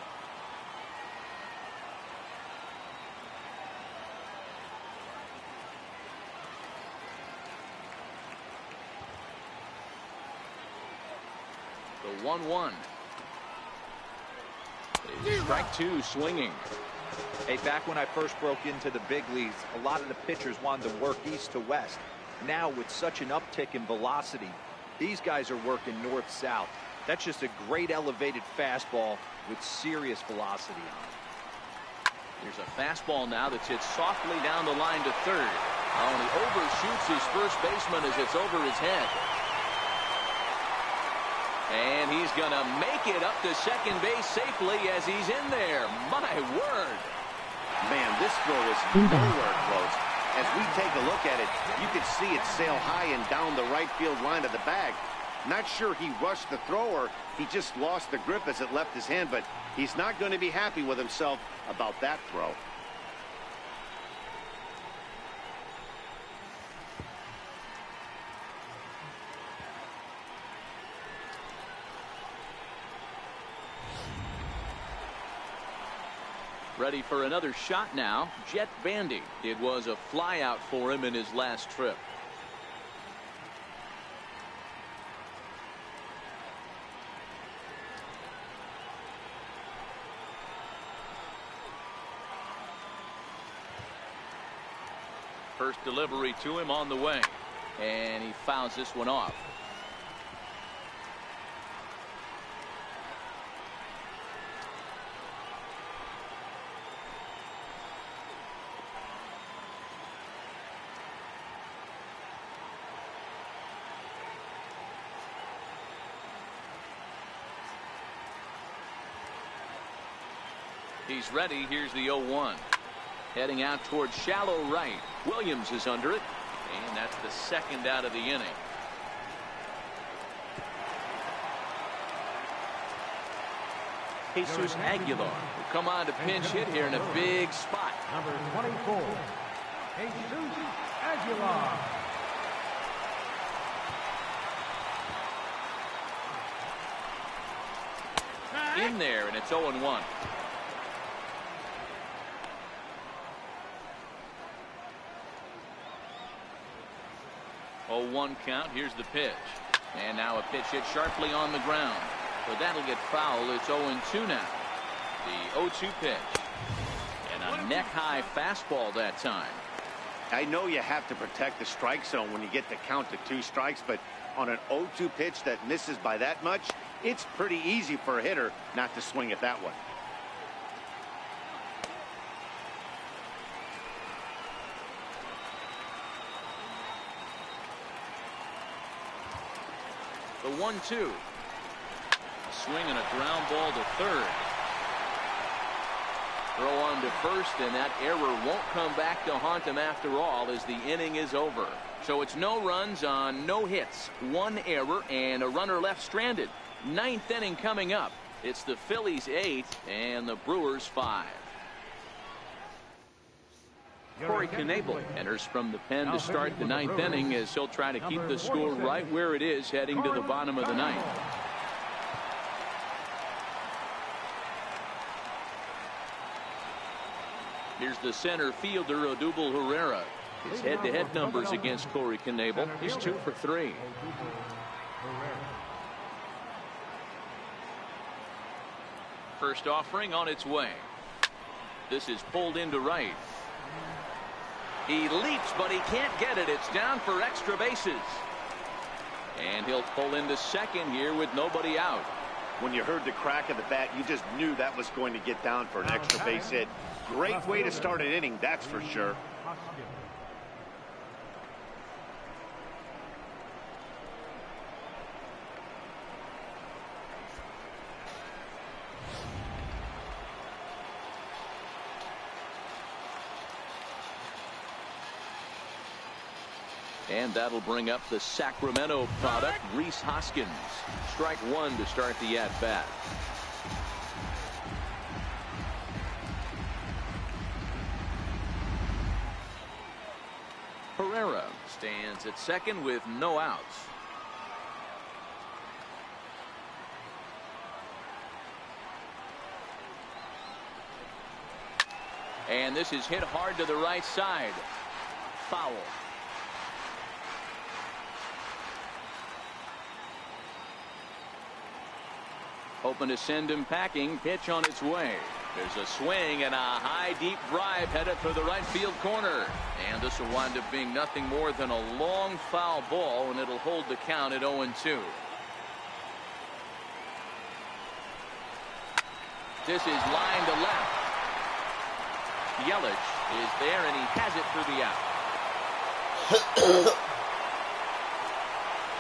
The 1-1. Strike two swinging. Hey, back when I first broke into the big leagues, a lot of the pitchers wanted to work east to west. Now, with such an uptick in velocity, these guys are working north-south. That's just a great elevated fastball with serious velocity on it. Here's a fastball now that's hit softly down the line to third. Oh, and he overshoots his first baseman as it's over his head. And he's going to make it up to second base safely as he's in there. My word. Man, this throw is nowhere close. As we take a look at it, you can see it sail high and down the right field line of the bag. Not sure he rushed the throw or he just lost the grip as it left his hand, but he's not going to be happy with himself about that throw. Ready for another shot now. Jet Bandy. It was a flyout for him in his last trip. First delivery to him on the way. And he fouls this one off. He's ready. Here's the 0-1. Heading out towards shallow right. Williams is under it. And that's the second out of the inning. Jesus Aguilar will come on to pinch hit here in a big spot. Number 24, Jesus Aguilar. In there, and it's 0-1. Oh, 1 count. Here's the pitch. And now a pitch hit sharply on the ground. But that'll get foul. It's 0-2 now. The 0-2 pitch. And a neck-high fastball that time. I know you have to protect the strike zone when you get the count to 2 strikes, but on an 0-2 pitch that misses by that much, it's pretty easy for a hitter not to swing at that one. The 1-2. Swing and a ground ball to third. Throw on to first, and that error won't come back to haunt him after all as the inning is over. So it's no runs on no hits, 1 error, and a runner left stranded. 9th inning coming up. It's the Phillies 8 and the Brewers 5. Corey Knebel enters from the pen to start the 9th inning as he'll try to keep the score right where it is heading to the bottom of the 9th. Here's the center fielder, Odubel Herrera. His head-to-head numbers against Corey Knebel. He's 2 for 3. First offering on its way. This is pulled into right. He leaps, but he can't get it. It's down for extra bases. And he'll pull into second here with nobody out. When you heard the crack of the bat, you just knew that was going to get down for an extra base hit. Great way to start an inning, that's for sure. And that'll bring up the Sacramento product, Rhys Hoskins. Strike 1 to start the at-bat. Herrera stands at second with no outs. And this is hit hard to the right side. Foul. Hoping to send him packing. Pitch on its way. There's a swing and a high deep drive headed for the right field corner. And this will wind up being nothing more than a long foul ball, and it'll hold the count at 0-2. This is line to left. Yelich is there, and he has it for the out.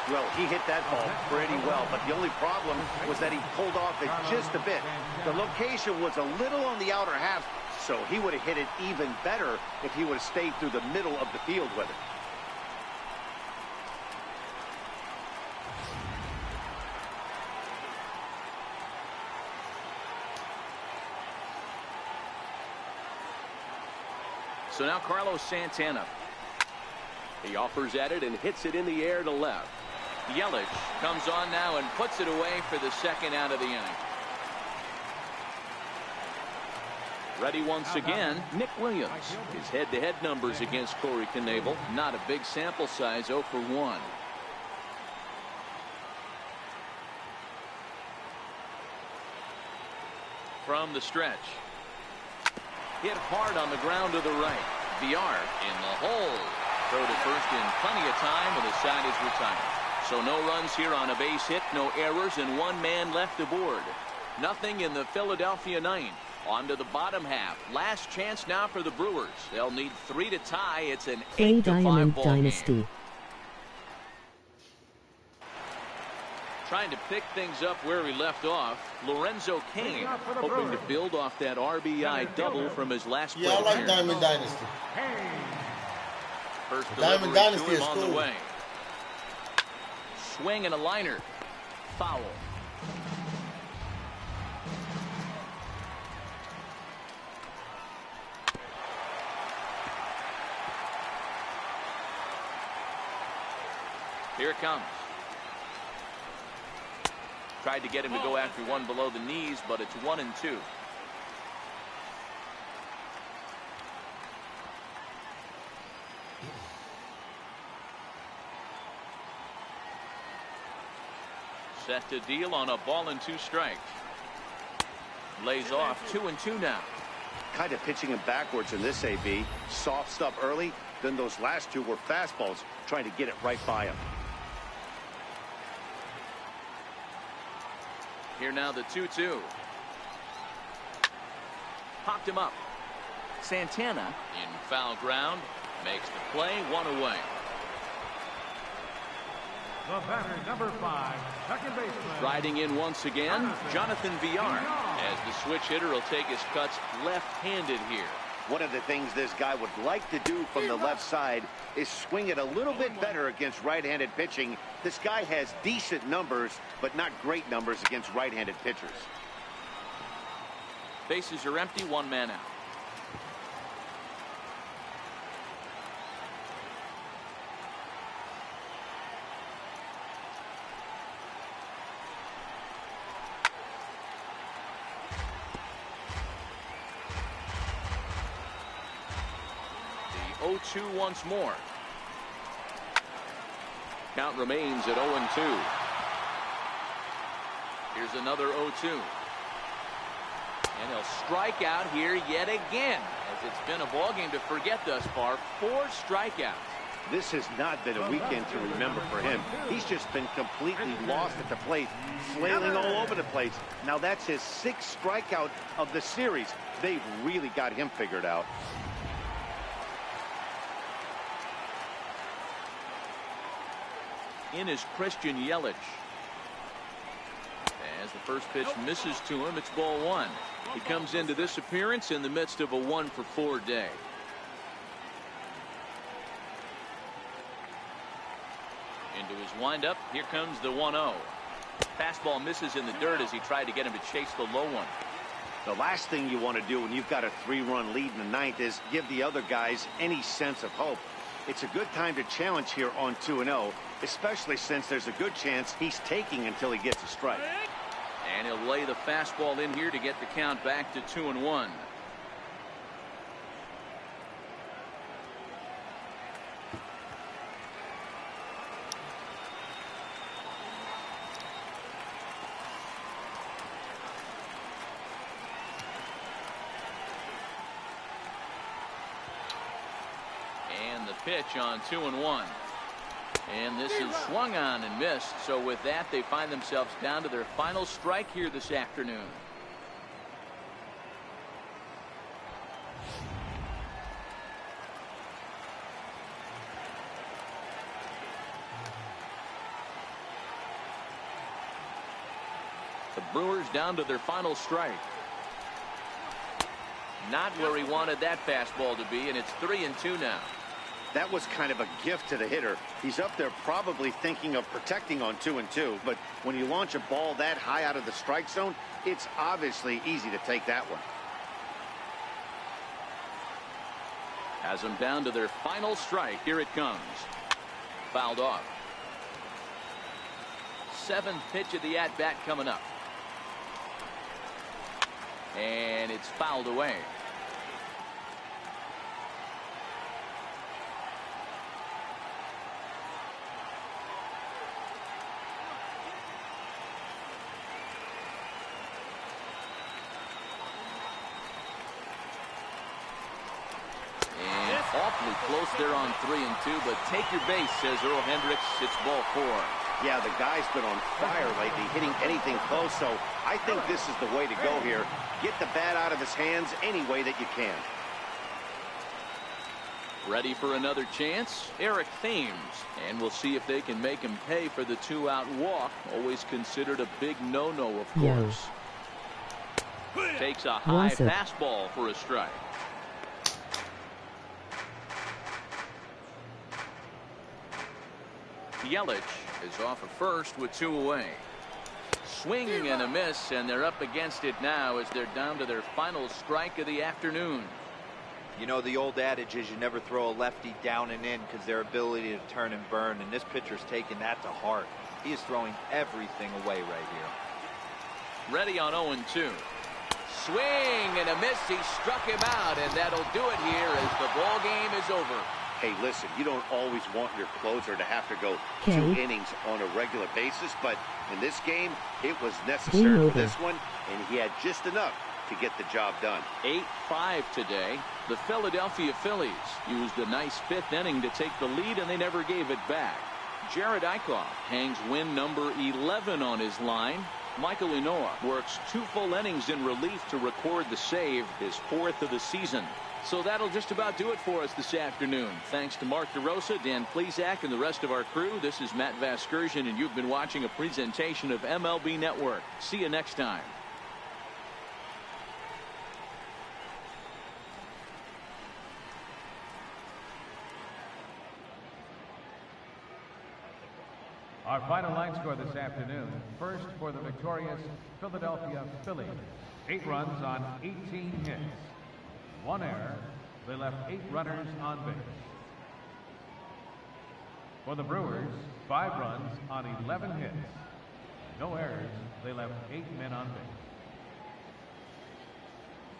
Well, he hit that ball pretty well, but the only problem was that he pulled off it just a bit. The location was a little on the outer half, so he would have hit it even better if he would have stayed through the middle of the field with it. So now Carlos Santana. He offers at it and hits it in the air to left. Yelich comes on now and puts it away for the second out of the inning. Ready once again, Nick Williams. His head-to-head numbers against Corey Knebel. Not a big sample size, 0 for 1. From the stretch. Hit hard on the ground to the right. VR in the hole. Throw to first in plenty of time, and the side is retired. So no runs here on a base hit, no errors, and one man left aboard. Nothing in the Philadelphia ninth. On to the bottom half. Last chance now for the Brewers. They'll need 3 to tie. It's an 8-5 ball Dynasty. game. Trying to pick things up where he left off. Lorenzo Cain hoping to build off that RBI double from his last play. Yeah, I like Diamond Dynasty. First Diamond delivery Dynasty to him is on cool. the way. Swing and a liner. Foul. Here it comes. Tried to get him to go after one below the knees, but it's 1-2. Set to deal on a ball and 2 strikes. Lays off 2-2 now. Kind of pitching him backwards in this AB. Soft stuff early, then those last 2 were fastballs, trying to get it right by him. Here now the 2-2. Popped him up. Santana in foul ground. Makes the play, 1 away. The batter, number 5, second baseman. Riding in once again, Jonathan VR. As the switch hitter will take his cuts left-handed here. One of the things this guy would like to do from the left side is swing it a little bit better against right-handed pitching. This guy has decent numbers, but not great numbers against right-handed pitchers. Bases are empty, 1 man out. The 0-2 once more. Count remains at 0-2. Here's another 0-2. And he'll strike out here yet again, as it's been a ball game to forget thus far. 4 strikeouts. This has not been a weekend to remember for him. He's just been completely lost at the plate, flailing all over the place. Now that's his 6th strikeout of the series. They've really got him figured out. In is Christian Yelich. As the first pitch misses to him, it's ball 1. He comes into this appearance in the midst of a 1-for-4 day. Into his windup. Here comes the 1-0. Fastball misses in the dirt as he tried to get him to chase the low one. The last thing you want to do when you've got a 3-run lead in the 9th is give the other guys any sense of hope. It's a good time to challenge here on 2-0, especially since there's a good chance he's taking until he gets a strike. And he'll lay the fastball in here to get the count back to 2-1. pitch on 2-1. And this is swung on and missed. So with that, they find themselves down to their final strike here this afternoon. The Brewers down to their final strike. Not where he wanted that fastball to be, and it's 3-2 now. That was kind of a gift to the hitter. He's up there probably thinking of protecting on 2-2, but when you launch a ball that high out of the strike zone, it's obviously easy to take that one. Has them down to their final strike. Here it comes. Fouled off. 7th pitch of the at-bat coming up. And it's fouled away. Awfully close there on 3-2, but take your base, says Earl Hendricks. It's ball 4. Yeah, the guy's been on fire lately, hitting anything close, so I think this is the way to go here. Get the bat out of his hands any way that you can. Ready for another chance? Eric Thames. And we'll see if they can make him pay for the 2-out walk. Always considered a big no-no, of course. Takes a high fastball for a strike. Yelich is off at first with 2 away. Swing and a miss, and they're up against it now as they're down to their final strike of the afternoon. You know, the old adage is you never throw a lefty down and in because their ability to turn and burn, and this pitcher's taking that to heart. He is throwing everything away right here. Ready on 0-2. Swing and a miss. He struck him out, and that'll do it here as the ball game is over. Hey, listen, you don't always want your closer to have to go 2 innings on a regular basis, but in this game, it was necessary for this one, and he had just enough to get the job done. 8-5 today. The Philadelphia Phillies used a nice 5th inning to take the lead, and they never gave it back. Jared Eichhoff hangs win number 11 on his line. Michael Inoa works 2 full innings in relief to record the save, his 4th of the season. So that'll just about do it for us this afternoon. Thanks to Mark DeRosa, Dan Plesac, and the rest of our crew. This is Matt Vasgersian, and you've been watching a presentation of MLB Network. See you next time. Our final line score this afternoon. First for the victorious Philadelphia Phillies. 8 runs on 18 hits. 1 error. They left 8 runners on base. For the Brewers, 5 runs on 11 hits. No errors. They left 8 men on base.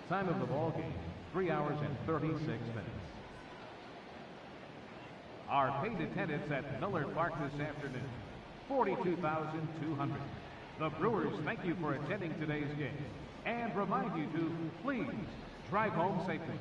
Time of the ball game, 3 hours and 36 minutes. Our paid attendance at Miller Park this afternoon, 42,200. The Brewers thank you for attending today's game and remind you to please drive home safely.